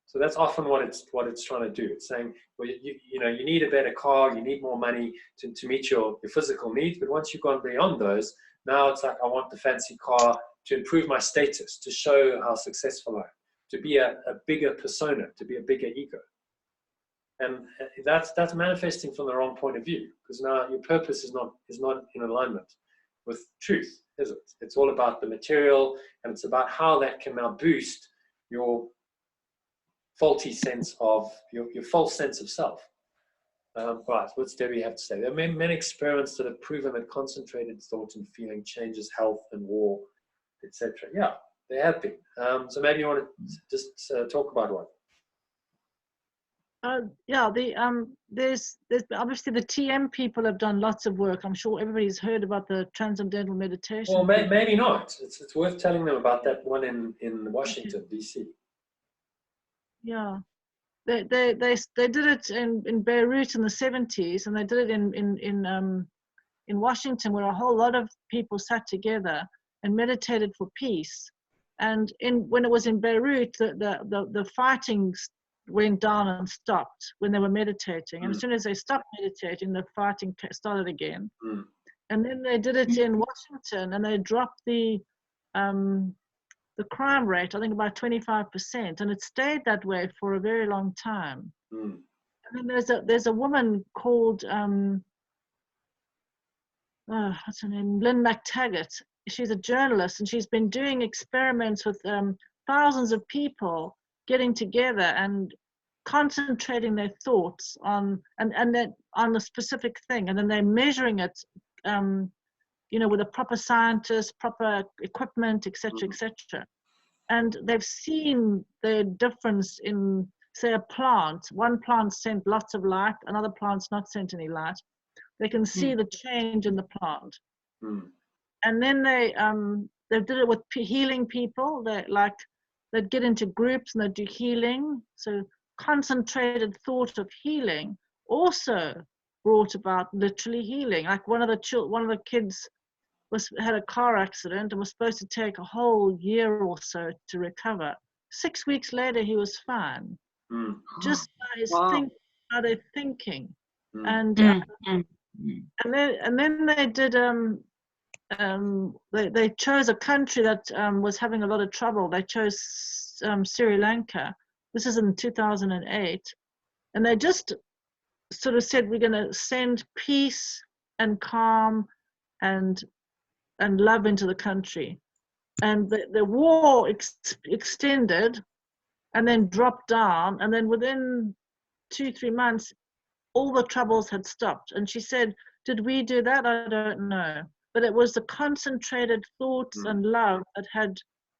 So that's often what it's trying to do. It's saying, well, you need a better car, you need more money to meet your physical needs. But once you've gone beyond those, now it's like, I want the fancy car to improve my status, to show how successful I am, to be a bigger persona, to be a bigger ego. And that's manifesting from the wrong point of view, because now your purpose is not in alignment with truth, is it? It's all about the material, and it's about how that can now boost your faulty sense of your false sense of self. Right, what's Debbie have to say? There are many experiments that have proven that concentrated thought and feeling changes health and war, etc. Yeah, there have been. So maybe you want to just talk about one. There's obviously the TM people have done lots of work. I'm sure everybody's heard about the transcendental meditation. Well, maybe not. It's worth telling them about that one in Washington, D.C. Yeah, they did it in Beirut in the 70s, and they did it in Washington, where a whole lot of people sat together and meditated for peace. And when it was in Beirut, the fighting went down and stopped when they were meditating. And as soon as they stopped meditating, the fighting started again. And then they did it in Washington, and they dropped the crime rate, I think, about 25%, and it stayed that way for a very long time. And then there's a woman called what's her name, Lynn McTaggart. She's a journalist, and she's been doing experiments with thousands of people getting together and concentrating their thoughts on a specific thing, and then they're measuring it with a proper scientist, proper equipment, etc., etc. And they've seen the difference in, say, a plant. One plant sent lots of light, another plant's not sent any light. They can see the change in the plant. And then they did it with healing people. they'd get into groups and they'd do healing. So concentrated thought of healing also brought about literally healing. Like one of the kids had a car accident and was supposed to take a whole year or so to recover. 6 weeks later, he was fine, just by his how they're thinking. And then they did. They chose a country that was having a lot of trouble. They chose Sri Lanka. This is in 2008, and they just sort of said, we're going to send peace and calm and love into the country. And the war extended and then dropped down, and then within 2-3 months all the troubles had stopped. And she said, did we do that? I don't know, but it was the concentrated thoughts and love that had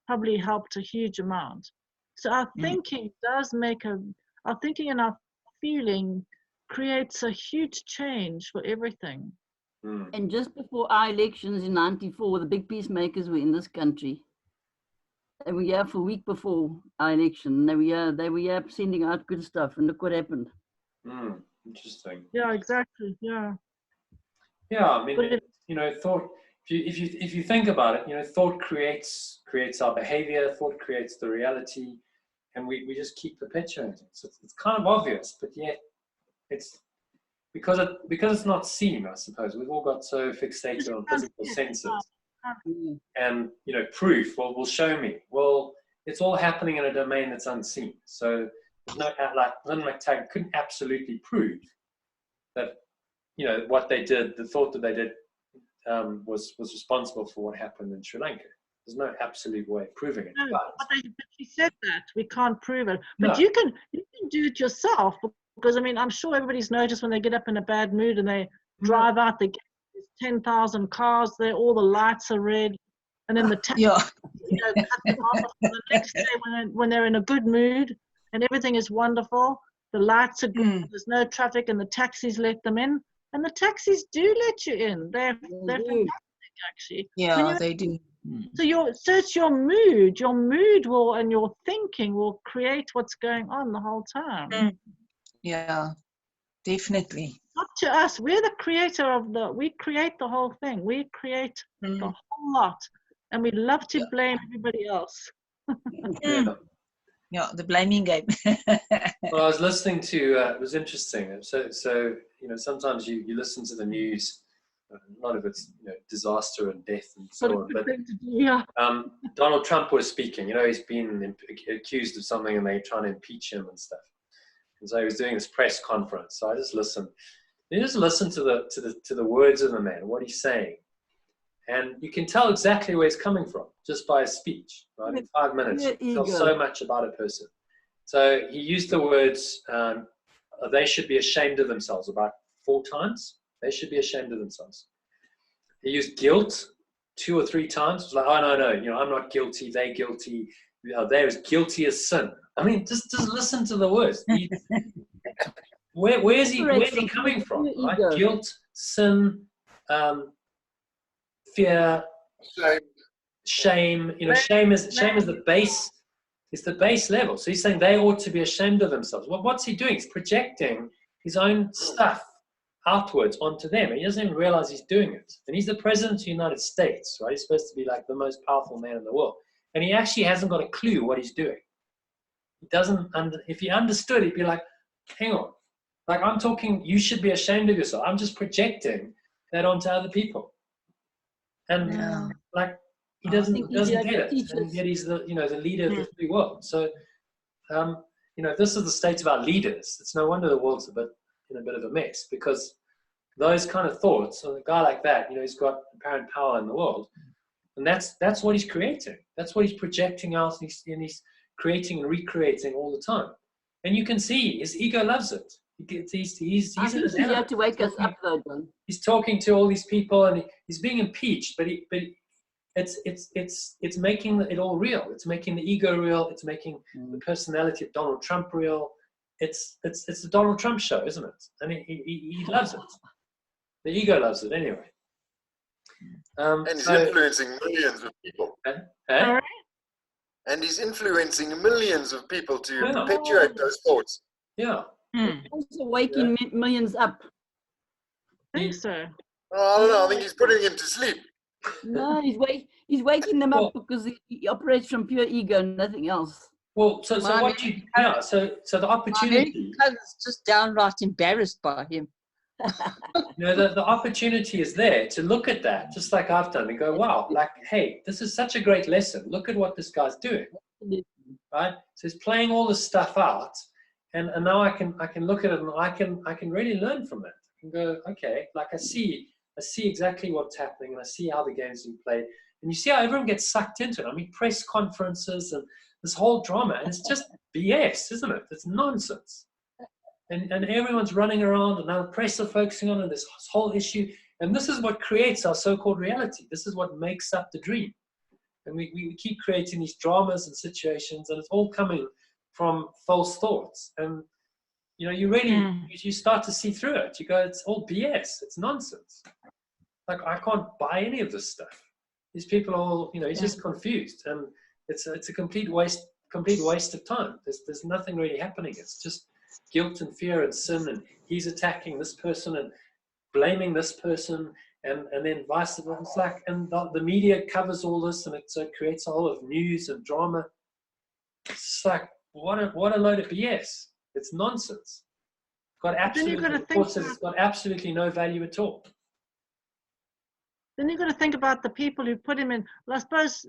probably helped a huge amount. So our thinking does make our thinking and our feeling creates a huge change for everything. And just before our elections in '94, the big peacemakers were in this country. They were here for a week before our election. They were here sending out good stuff, and look what happened. Interesting. Yeah, exactly. Yeah. Yeah, I mean, thought. If you think about it, thought creates our behavior. Thought creates the reality, and we just keep perpetuating it. So it's kind of obvious, but yet it's because it's not seen. I suppose we've all got so fixated on physical senses, and proof. Well, will show me. Well, it's all happening in a domain that's unseen. So there's no Lynn McTaggart couldn't absolutely prove that what they did, the thought that they did, was responsible for what happened in Sri Lanka. There's no absolute way of proving it. No, but she said that we can't prove it. But No. you can do it yourself, because I mean, I'm sure everybody's noticed when they get up in a bad mood and they drive out, there's 10,000 cars there, all the lights are red, and then the taxi, the next day when they're in a good mood and everything is wonderful, the lights are good, there's no traffic, and the taxis let them in. And the taxis do let you in. They're fantastic, actually. Yeah, they do. So it's your mood. Your mood will, and your thinking will create what's going on the whole time. Yeah, definitely. Up to us. We're the creator we create the whole thing. We create the whole lot. And we love to blame everybody else. Yeah, the blaming game. Well, I was listening to, it was interesting. So sometimes you listen to the news, a lot of it's, disaster and death and so on. But Donald Trump was speaking, he's been accused of something and they're trying to impeach him and stuff. And so he was doing this press conference. So I just listened. You just listen to the words of the man, what he's saying. And you can tell exactly where he's coming from just by his speech, right? In 5 minutes, you tell so much about a person. So he used the words, they should be ashamed of themselves about 4 times. They should be ashamed of themselves. He used guilt 2 or 3 times. It was like, oh, no, I'm not guilty, they're guilty. They're as guilty as sin. I mean, just listen to the words. Where's he coming from? Right? Guilt, sin, fear, shame. Shame is the base. It's the base level. So he's saying they ought to be ashamed of themselves. Well, what's he doing? He's projecting his own stuff outwards onto them. And he doesn't even realize he's doing it. And he's the president of the United States, right? He's supposed to be like the most powerful man in the world. And he actually hasn't got a clue what he's doing. He doesn't. If he understood, he'd be like, hang on. Like I'm talking, you should be ashamed of yourself. I'm just projecting that onto other people. And he doesn't get it, and yet he's the leader of the free world. So this is the state of our leaders. It's no wonder the world's in a bit of a mess, because those kind of thoughts, and a guy like that, he's got apparent power in the world, and that's what he's creating. That's what he's projecting out, and he's creating and recreating all the time. And you can see his ego loves it. He's here to wake us up, though, John. He's talking to all these people, and he's being impeached, but it's making it all real. It's making the ego real. It's making the personality of Donald Trump real. It's the Donald Trump show, isn't it? And he loves it. The ego loves it anyway. And he's influencing millions of people. and he's influencing millions of people to Yeah. perpetuate those thoughts. Yeah. Also waking millions up. I think so. Oh, I don't know. I think he's putting him to sleep. No, he's waking them up Well, because he operates from pure ego, nothing else. well, so My what you, yeah, so the My opportunity, American cousin's just downright embarrassed by him. you know, the opportunity is there to look at that, just like I've done, and go, wow, like, hey, this is such a great lesson. Look at what this guy's doing, right? So he's playing all this stuff out, and now I can look at it and I can really learn from it. I can go, okay, like I see exactly what's happening, and I see how the game's being played, and you see how everyone gets sucked into it. I mean, press conferences and this whole drama, and it's just BS, isn't it? It's nonsense. And everyone's running around, and now the press are focusing on this whole issue. And this is what creates our so-called reality. This is what makes up the dream. And we keep creating these dramas and situations, and it's all coming from false thoughts. And, you know, you really, you start to see through it. You go, it's all BS. It's nonsense. Like, I can't buy any of this stuff. These people are all, you know, he's just confused. And it's a complete waste of time. There's nothing really happening. It's just guilt and fear and sin, and he's attacking this person and blaming this person, and then vice versa. It's like, and the media covers all this, and it creates a whole of news and drama. It's like, what a load of BS. It's nonsense. It's got absolutely no value at all. Then you've got to think about the people who put him in. Well, I suppose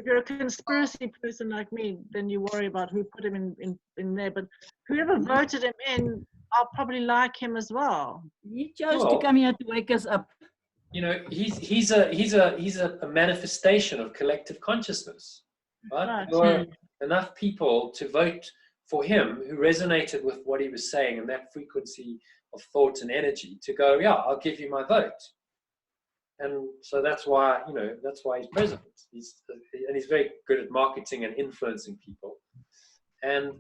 if you're a conspiracy person like me, then you worry about who put him in there. But whoever voted him in, I'll probably like him as well. He chose to come here to wake us up. You know, he's a manifestation of collective consciousness, right? There were enough people to vote for him who resonated with what he was saying and that frequency of thought and energy to go, yeah, I'll give you my vote. And so that's why, you know, that's why he's president. He's very good at marketing and influencing people. And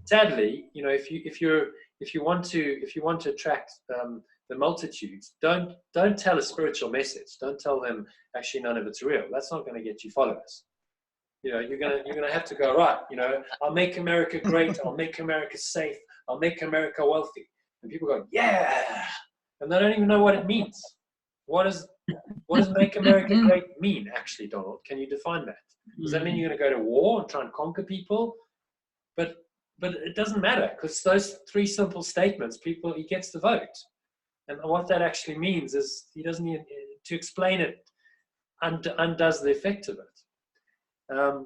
sadly, you know, if you want to attract the multitudes, don't tell a spiritual message. Don't tell them actually none of it's real. That's not going to get you followers. You know, you're gonna have to go, right. You know, I'll make America great. I'll make America safe. I'll make America wealthy. And people go, yeah, and they don't even know what it means. What does make America great mean, actually, Donald? Can you define that? Does that mean you're going to go to war and try and conquer people? But it doesn't matter, because those three simple statements, he gets the vote. And what that actually means is he doesn't need to explain it, undoes the effect of it.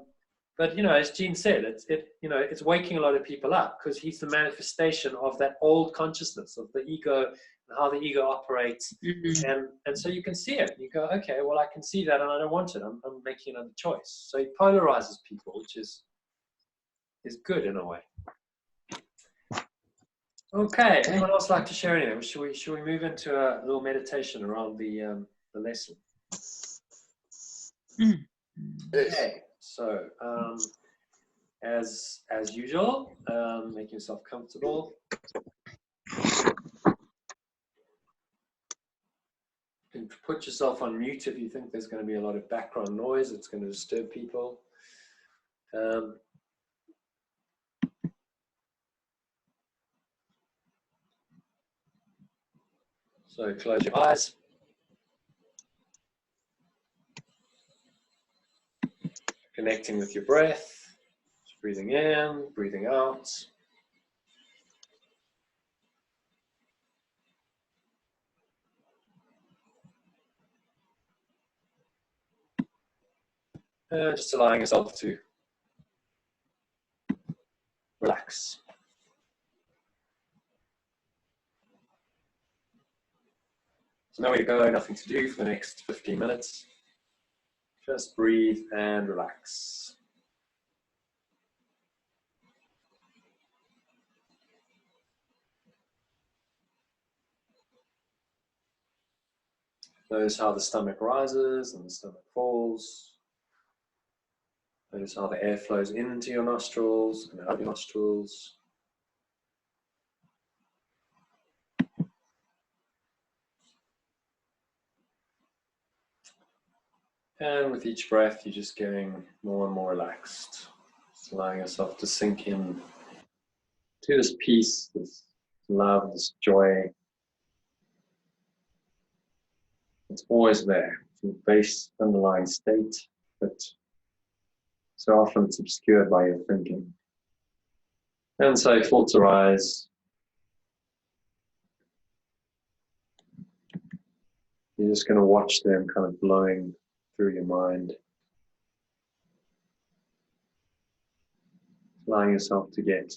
But, you know, as Jean said, it's waking a lot of people up, because he's the manifestation of that old consciousness of the ego and how the ego operates. And so you can see it. You go, okay, well, I can see that, and I don't want it. I'm making another choice. So he polarizes people, which is good in a way. Okay. Anyone else like to share anything? Should we move into a little meditation around the lesson? Okay. So, as usual, make yourself comfortable. You can put yourself on mute if you think there's going to be a lot of background noise. It's going to disturb people. So close your eyes. Connecting with your breath. Just breathing in, breathing out. Just allowing yourself to relax. So nowhere to go, nothing to do for the next 15 minutes. Just breathe and relax. Notice how the stomach rises and the stomach falls. Notice how the air flows into your nostrils and out of your nostrils. And with each breath, you're just getting more and more relaxed. Just allowing yourself to sink in to this peace, this love, this joy. It's always there. It's a base underlying state, but so often it's obscured by your thinking. And so thoughts arise. You're just going to watch them kind of blowing through your mind. Allowing yourself to get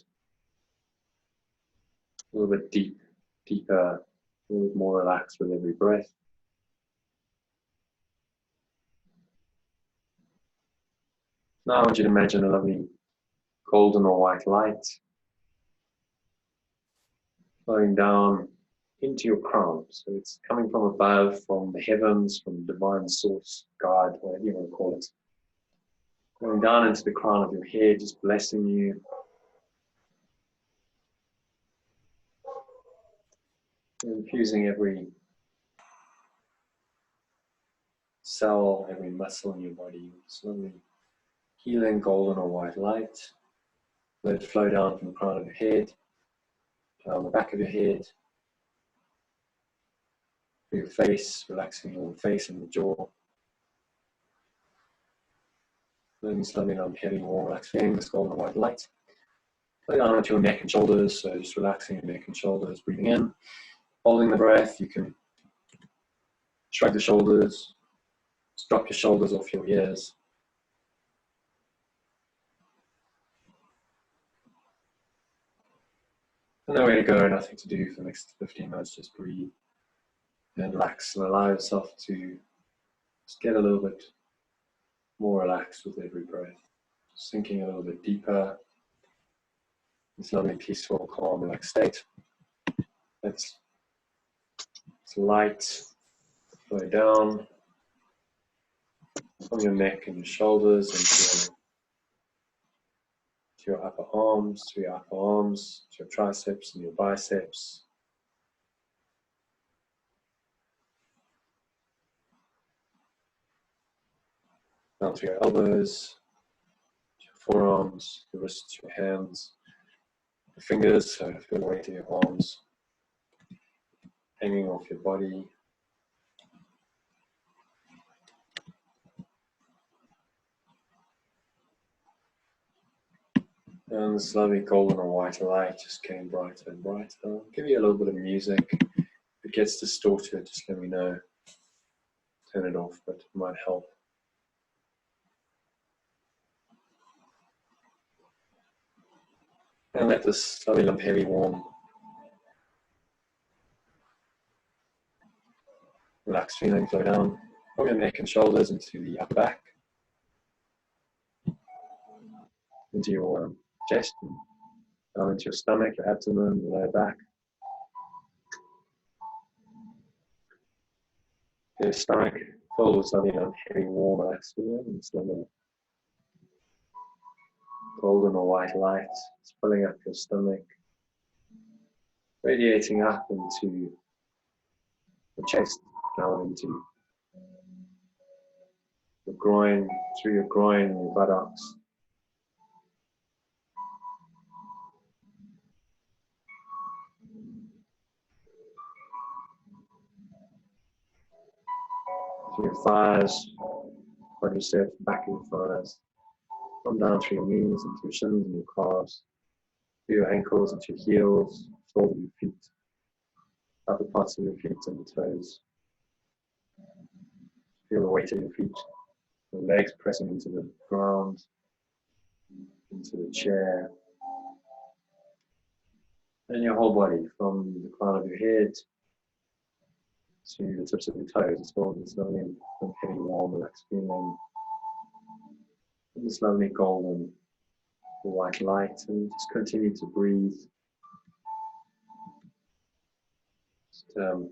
a little bit deeper, a little bit more relaxed with every breath. Now I want you to imagine a lovely golden or white light flowing down into your crown. So it's coming from above, from the heavens, from divine source, God, whatever you want to call it. Going down into the crown of your head, just blessing you. Infusing every cell, every muscle in your body with slowly healing golden or white light. Let it flow down from the crown of your head, down the back of your head, through your face, relaxing your face and the jaw. Then slowly down, heavy, warm, relaxed feeling, this golden or white light. Flow down into your neck and shoulders, so just relaxing your neck and shoulders, breathing in. Holding the breath, you can shrug the shoulders, just drop your shoulders off your ears. Nowhere to go, nothing to do for the next 15 minutes, just breathe and relax and allow yourself to just get a little bit more relaxed with every breath. Sinking a little bit deeper, this lovely, peaceful, calm, relaxed state. It's light flow down from your neck and your shoulders into your upper arms, to your triceps and your biceps. Down to your elbows, your forearms, your wrists, your hands, your fingers, so feel the weight of your arms hanging off your body. And this lovely golden or white light just getting brighter and brighter. I'll give you a little bit of music. If it gets distorted, just let me know. Turn it off, but it might help. And let this lovely lump, heavy, warm, relaxed feeling flow down from your neck and shoulders into the upper back, into your chest, and down into your stomach, your abdomen, your lower back. Your stomach filled with something heavy, warm, relaxed feeling, and this lovely golden or white light is filling up your stomach, radiating up into the chest, down into the groin, through your groin and your buttocks. Through your thighs, quadriceps, back of your thighs. Come down through your knees, into your shins and your calves, through your ankles, into your heels, soles of your feet, upper parts of your feet and the toes. Feel the weight of your feet, your legs pressing into the ground, into the chair, and your whole body from the crown of your head to the tips of your toes. It's all this lovely, heavy, warm, relaxed feeling. And this lovely golden white light, and just continue to breathe. Just feel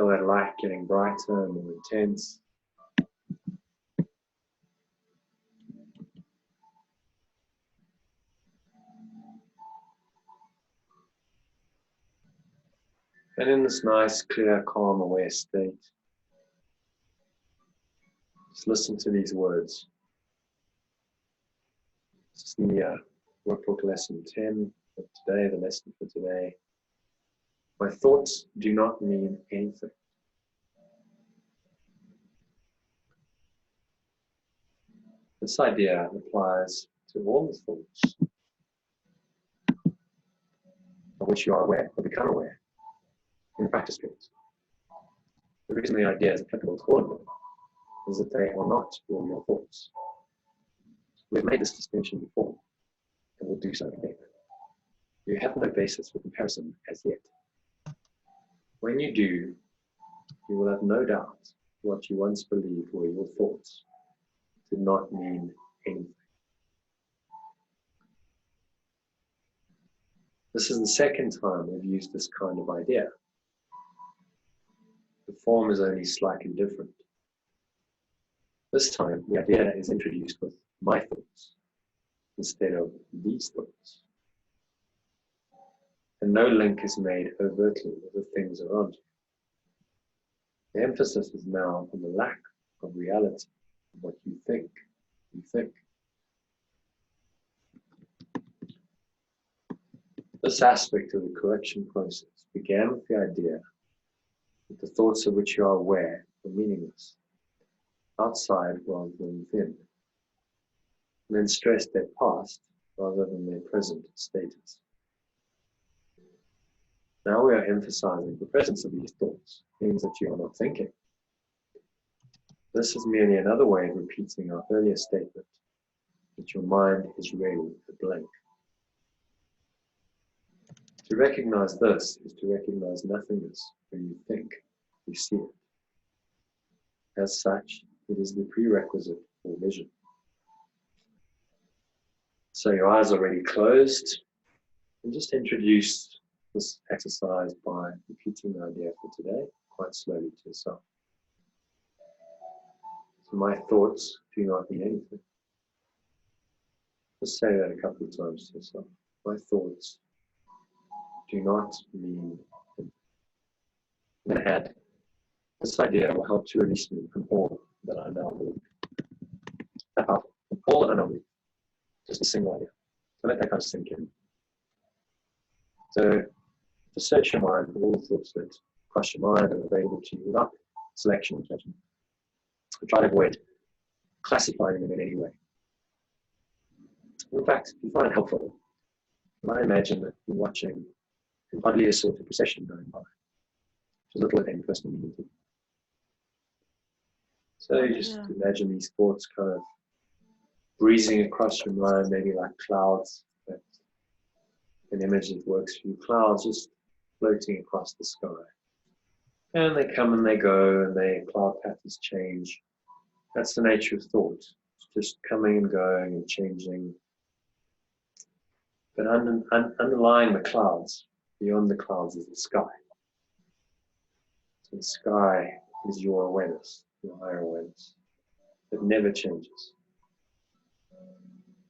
that light getting brighter and more intense. And in this nice, clear, calm, aware state, Just listen to these words. This is the workbook lesson 10 for today, the lesson for today. My thoughts do not mean anything. This idea applies to all the thoughts of which you are aware or become aware in the practice periods. The reason the idea is applicable to all of them is that they are not all your thoughts. We've made this distinction before, and we'll do so again. You have no basis for comparison as yet. When you do, you will have no doubt what you once believed were your thoughts did not mean anything. This is the second time we've used this kind of idea. The form is only slightly different. This time, the idea is introduced with my thoughts instead of these thoughts. And no link is made overtly with the things around you. The emphasis is now on the lack of reality of what you think. This aspect of the correction process began with the idea that the thoughts of which you are aware are meaningless, outside rather than within, and then stressed their past rather than their present status. Now we are emphasizing the presence of these thoughts means that you are not thinking. This is merely another way of repeating our earlier statement that your mind is really a blank. To recognize this is to recognize nothingness when you think, you see it. As such, it is the prerequisite for vision. So your eyes are already closed, and just introduce this exercise by repeating the idea for today quite slowly to yourself. So my thoughts do not mean anything. Just say that a couple of times to yourself. My thoughts do not mean anything. I'm going to add, this idea will help to release me from all that I now believe. That powerful. All that I now believe. Just a single idea. So let that kind of sink in. So just search your mind for all the thoughts that cross your mind and are available to you without selection or judgment. Try to avoid classifying them in any way. In fact, if you find it helpful, you might imagine that you're watching an oddly assorted procession going by, which is little of any personal meaning to you. So you just imagine these thoughts kind of breezing across your mind, maybe like clouds. An image that works for you, clouds just floating across the sky. And they come and they go, and their cloud patterns change. That's the nature of thought. It's just coming and going and changing. But underlying the clouds, beyond the clouds, is the sky. So the sky is your awareness, your higher awareness. It never changes.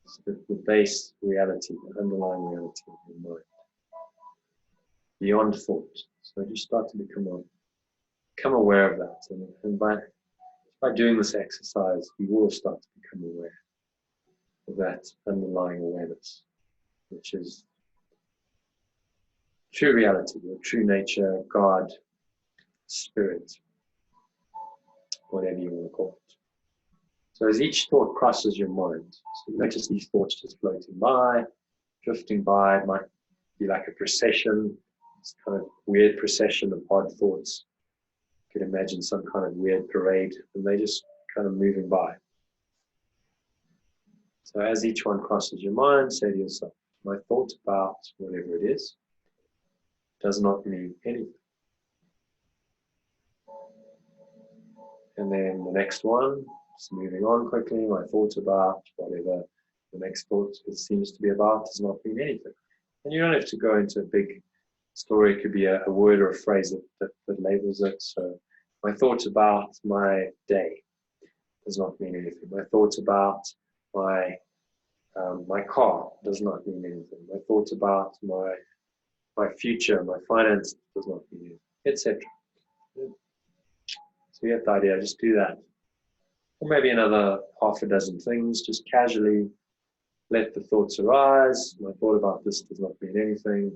It's the base reality, the underlying reality of your mind. Beyond thought. So you start to become aware of that. And by doing this exercise, you will start to become aware of that underlying awareness, which is true reality, or true nature, God, spirit, whatever you want to call it. So as each thought crosses your mind, so you notice these thoughts just floating by, drifting by. It might be like a procession, this kind of weird procession of odd thoughts. You can imagine some kind of weird parade, and they just kind of moving by. So as each one crosses your mind, say to yourself, my thought about whatever it is does not mean anything. And then the next one, just moving on quickly, my thought about whatever the next thought seems to be about does not mean anything. And you don't have to go into a big story. It could be a word or a phrase that labels it. So my thoughts about my day does not mean anything. My thoughts about my car does not mean anything. My thoughts about my future, my finance does not mean anything, etc. So you get the idea. Just do that or maybe another half a dozen things. Just casually let the thoughts arise. My thought about this does not mean anything,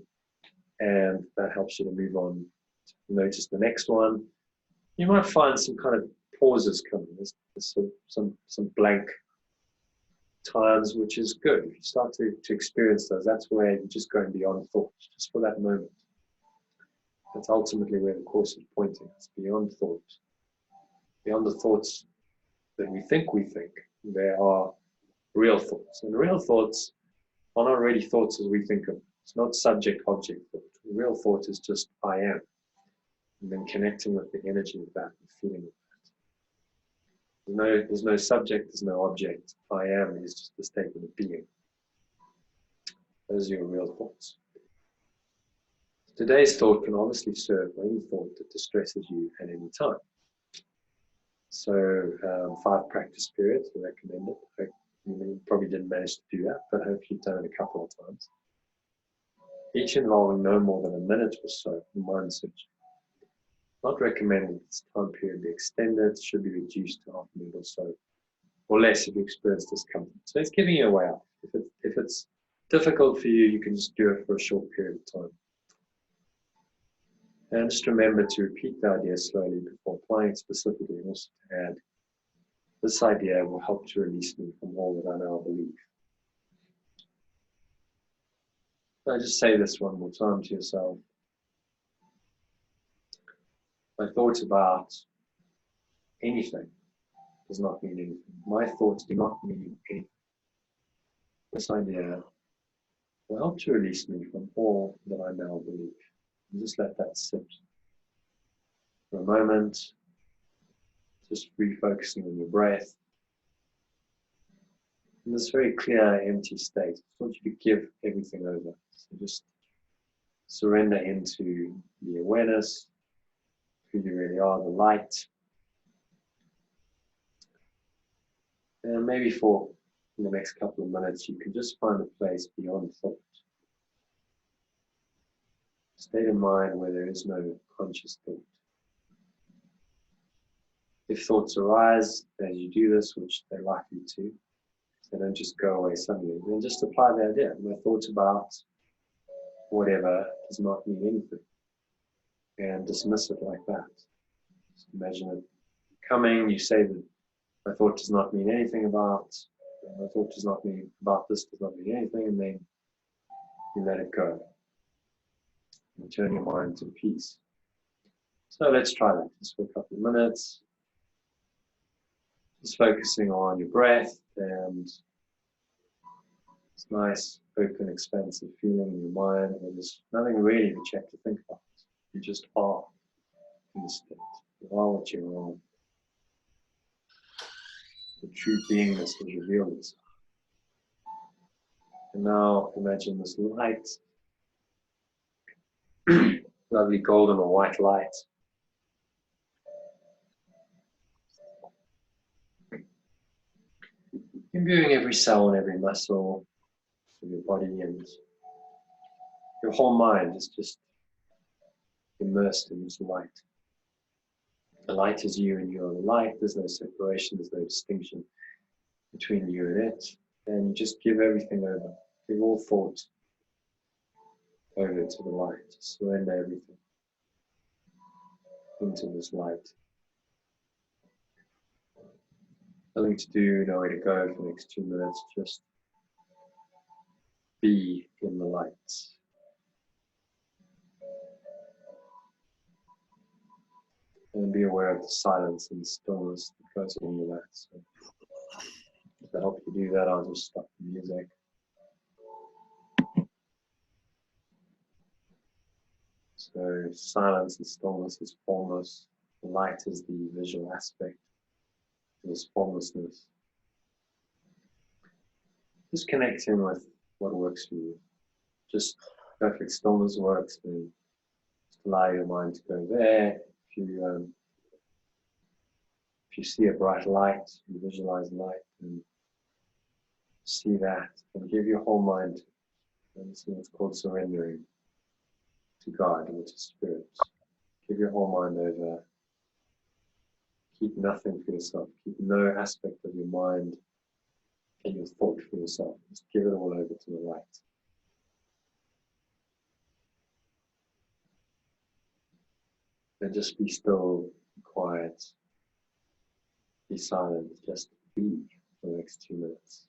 and that helps you to move on. Notice the next one. You might find some kind of pauses coming. There's some blank times, which is good. If you start to experience those, that's where you're just going beyond thought, just for that moment. That's ultimately where the Course is pointing. It's beyond thought. Beyond the thoughts that we think, there are real thoughts. And real thoughts are not really thoughts as we think of them. It's not subject-object thought. Real thought is just I am. And then connecting with the energy of that, the feeling of that. There's no subject, there's no object. I am is just the statement of being. Those are your real thoughts. Today's thought can obviously serve any thought that distresses you at any time. So 5 practice periods are recommended. You probably didn't manage to do that, but I hope you've done it a couple of times. Each involving no more than a minute or so in mind searching. Not recommended this time period be extended, should be reduced to half a minute or so, or less if you experience discomfort. So it's giving you a way out. If it's difficult for you, you can just do it for a short period of time. And just remember to repeat the idea slowly before applying it specifically, and also to add, this idea will help to release me from all that I now believe. So just say this one more time to yourself. My thoughts about anything does not mean anything. My thoughts do not mean anything. This idea will help to release me from all that I now believe. And just let that sit for a moment. Just refocusing on your breath. In this very clear, empty state, I want you to give everything over. So just surrender into the awareness, who you really are, the light. And maybe for the next couple of minutes, you can just find a place beyond thought. State of mind where there is no conscious thought. If thoughts arise as you do this, which they're likely to, they don't just go away suddenly, then just apply the idea. My thoughts about whatever does not mean anything. And dismiss it like that. Just imagine it coming, you say that my thought does not mean anything about, my thought does not mean about this, does not mean anything, and then you let it go. And turn your mind to peace. So let's try that just for a couple of minutes. Just focusing on your breath and this nice, open, expansive feeling in your mind where there's nothing really that you have to think about. You just are in the state. You are what you are. The true beingness has revealed itself. And now imagine this light, lovely golden or white light. Imbuing every cell and every muscle of your body, and your whole mind is just immersed in this light. The light is you and you are the light. There's no separation, there's no distinction between you and it. And you just give everything over. Give all thought over to the light. Surrender everything into this light. Nothing to do, nowhere to go for the next 2 minutes. Just be in the light. And be aware of the silence and the stillness that goes along with that. So to help you do that, I'll just stop the music. So silence and stillness is formless. The light is the visual aspect of this formlessness. Just connecting with what works for you. Just perfect stillness works, then just allow your mind to go there. If you see a bright light, you visualize light and see that and give your whole mind, and this is what's called surrendering to God or to spirit. Give your whole mind over Keep nothing for yourself. Keep no aspect of your mind and your thought for yourself. Just give it all over to the light. And just be still, quiet, be silent, just be for the next 2 minutes.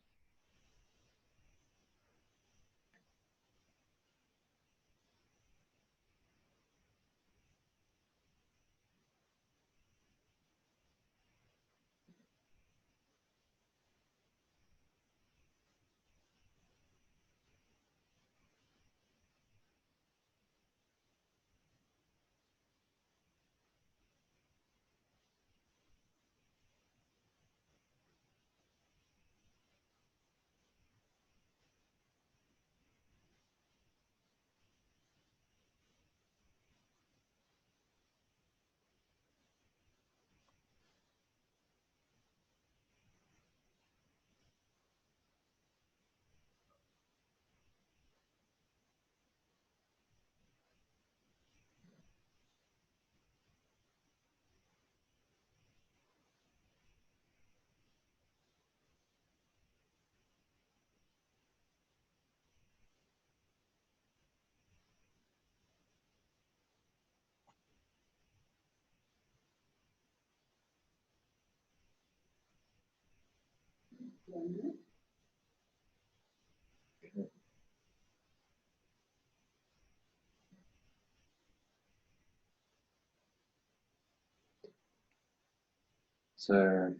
So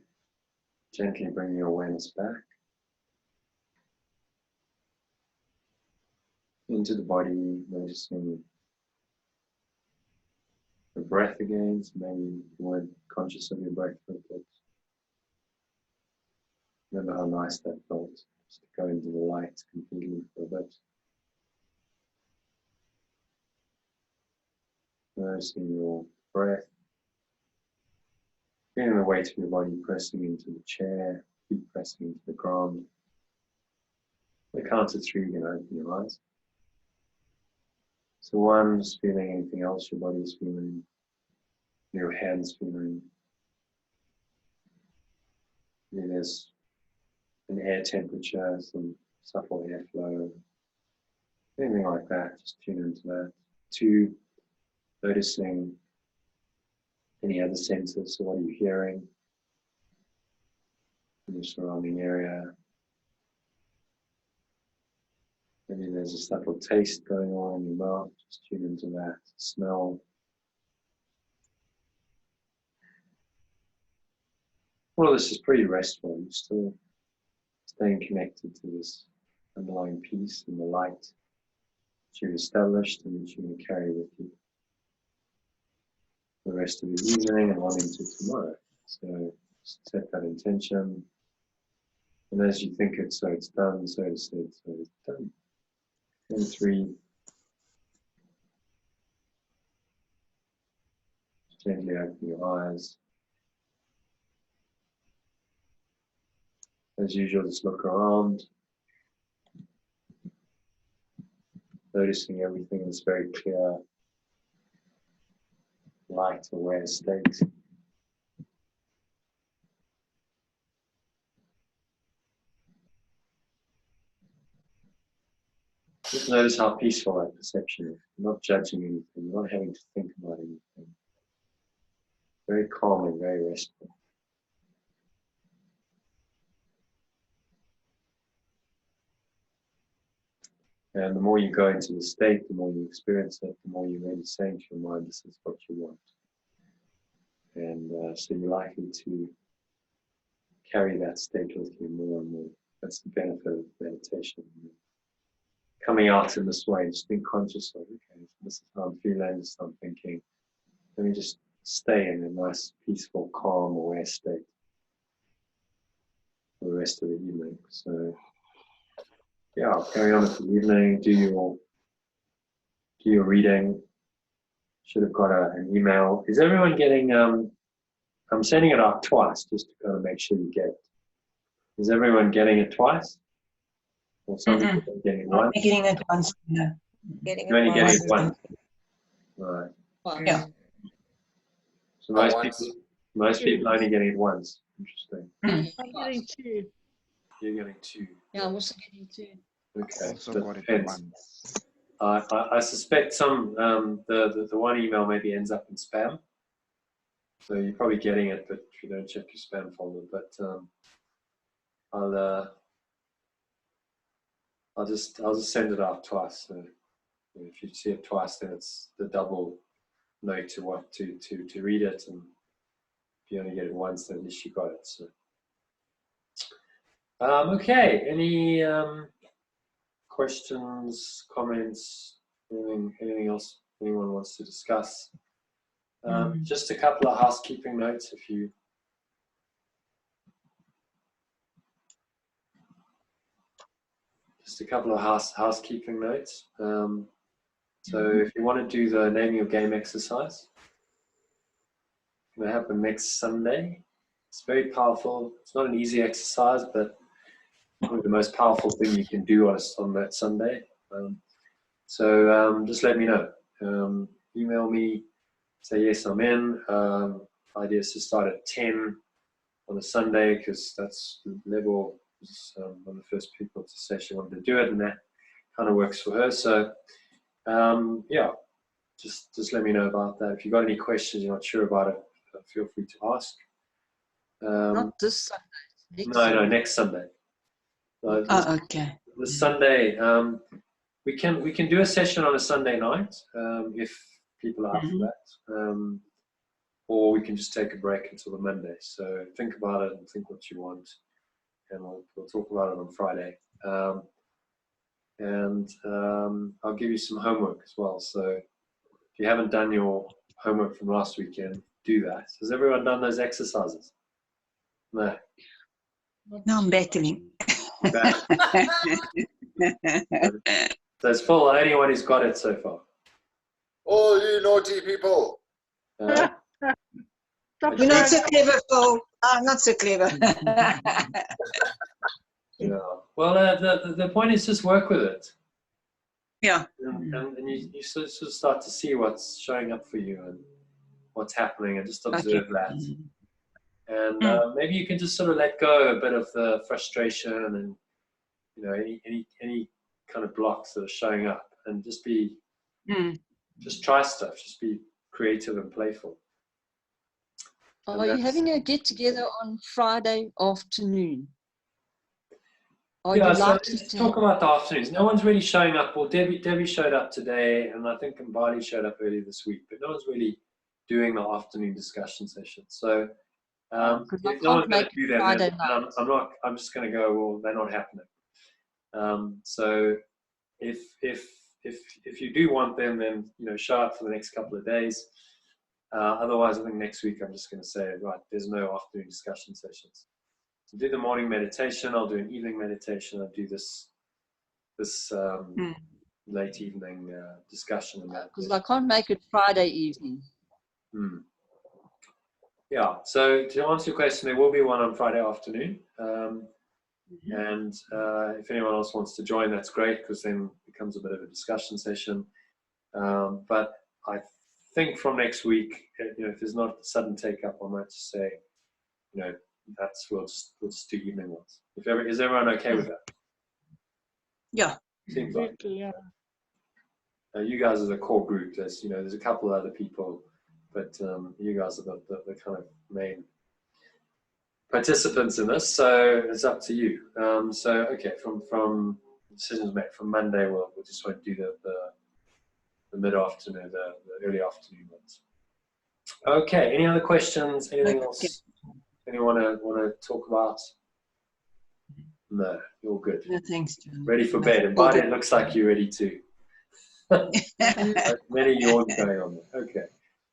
gently bring your awareness back into the body, noticing the breath again. So maybe you weren't conscious of your breath for a bit. Remember how nice that felt, just to go into the light completely for a bit. Noticing your breath, feeling the weight of your body pressing into the chair, feet pressing into the ground. On the count of 3, you can open your eyes. So 1, just feeling anything else your body is feeling, your hands feeling. Maybe there's an air temperature, some subtle airflow, anything like that, just tune into that. 2, noticing any other senses, so what are you hearing in your surrounding area. Maybe there's a subtle taste going on in your mouth, just tune into that. Smell. All of this is pretty restful. You're still staying connected to this underlying peace and the light that you've established and that you're going to carry with you for the rest of the evening and on into tomorrow. So set that intention. And as you think it, so it's done, so it's said, so it's done. And 3, gently open your eyes. As usual, just look around, noticing everything in this very clear, light, aware state. Just notice how peaceful that perception is. You're not judging anything, you're not having to think about anything. Very calm and very restful. And the more you go into the state, the more you experience it, the more you're really saying to your mind, this is what you want. And so you're likely to carry that state with you more and more. That's the benefit of meditation. Coming out in this way, just being conscious of, okay, this is how I'm feeling, this is how I'm thinking. Let me just stay in a nice, peaceful, calm, aware state for the rest of the evening. So, yeah, I'll carry on with the evening, do your reading. Should have got an email. Is everyone getting, I'm sending it out twice just to kind of make sure you get it. Is everyone getting it twice? Or some people are getting it once? Getting it once. Yeah. You're only getting it once. Right. Yeah. So most people, Most people are only getting it once. Interesting. I'm getting 2. You're getting 2. Yeah, I'm also getting 2. Okay. Also that got it depends. once. I suspect some the one email maybe ends up in spam. So you're probably getting it, but if you don't check your spam folder, but I'll just send it out twice. So if you see it twice, then it's the double note to read it, and if you only get it once, then at least you got it. So okay, any questions, comments, anything else anyone wants to discuss? Just a couple of housekeeping notes, if you. Just a couple of housekeeping notes. So if you want to do the name your game exercise, it's going to happen next Sunday. It's very powerful. It's not an easy exercise, but probably the most powerful thing you can do on that Sunday. So just let me know. Email me, say yes, I'm in. Idea is to start at 10 on a Sunday, because that's the level. One of the first people to say she wanted to do it, and that kind of works for her. So yeah, just let me know about that. If you've got any questions, you're not sure about it, feel free to ask. Not this Sunday. No, next Sunday. Okay. The Sunday, we can do a session on a Sunday night if people are up for that, or we can just take a break until the Monday. So think about it and think what you want, and we'll talk about it on Friday. And I'll give you some homework as well. So if you haven't done your homework from last weekend, do that. Has everyone done those exercises? No. No, I'm battling. So it's full. Anyone who's got it so far. All you naughty people. Stop You're not so throwing- clever, Paul. Not so clever. Yeah. Well, the point is just work with it. Yeah. And you sort of start to see what's showing up for you and what's happening, and just observe that. And maybe you can just sort of let go a bit of the frustration and any kind of blocks that are showing up, and just be just try stuff. Just be creative and playful. Are you having a get together on Friday afternoon? Are Yeah, you so likely let's to talk about the afternoons. No one's really showing up. Well, Debbie showed up today, and I think Mbali showed up earlier this week, but no one's really doing the afternoon discussion session. So if no one's going to do them, then I'm just going to go, well, they're not happening. So if you do want them, then show up for the next couple of days. Otherwise, I think next week I'm just going to say, right, there's no afternoon discussion sessions. So do the morning meditation. I'll do an evening meditation. I'll do this late evening discussion. Because I can't make it Friday evening. Yeah. So to answer your question, there will be one on Friday afternoon. And if anyone else wants to join, that's great, because then it becomes a bit of a discussion session. But I think from next week, if there's not a sudden take up, I might just say, we'll just do evening ones. Is everyone okay with that? Yeah. Seems like. Yeah. You guys are the core group. There's a couple of other people, but you guys are the kind of main participants in this. So it's up to you. So okay, from decisions made from Monday, we'll just won't do the mid-afternoon, the early afternoon ones. Okay. Any other questions? Anything else? Anyone want to talk about? No, you're good. No, thanks, John. Ready for bed. And by then, it looks like you're ready too. Many yawns going on there. Okay.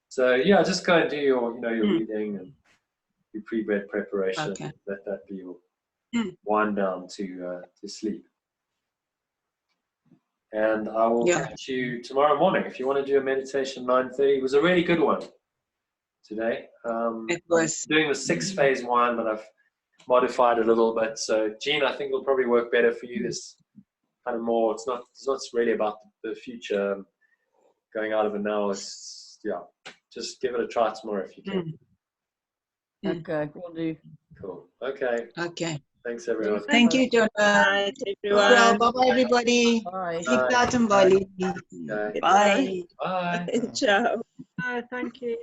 So yeah, just go and do your reading and your pre-bed preparation. Okay. Let that be your wind down to sleep. And I will catch you tomorrow morning. If you want to do a meditation 9:30, it was a really good one today. It was. I'm doing the 6-phase one, but I've modified a little bit. So Jean, I think it'll probably work better for you. This kind of more. It's not really about the future going out of it now. It's just give it a try tomorrow if you can. Okay, will do. Cool. Okay. Okay. Thanks, everyone. Thank you, Jonah. Right, Well, everyone. bye-bye, everybody. Bye. Sleep Bye. tight and Bali. Okay. Bye. Bye. Ciao. Thank you.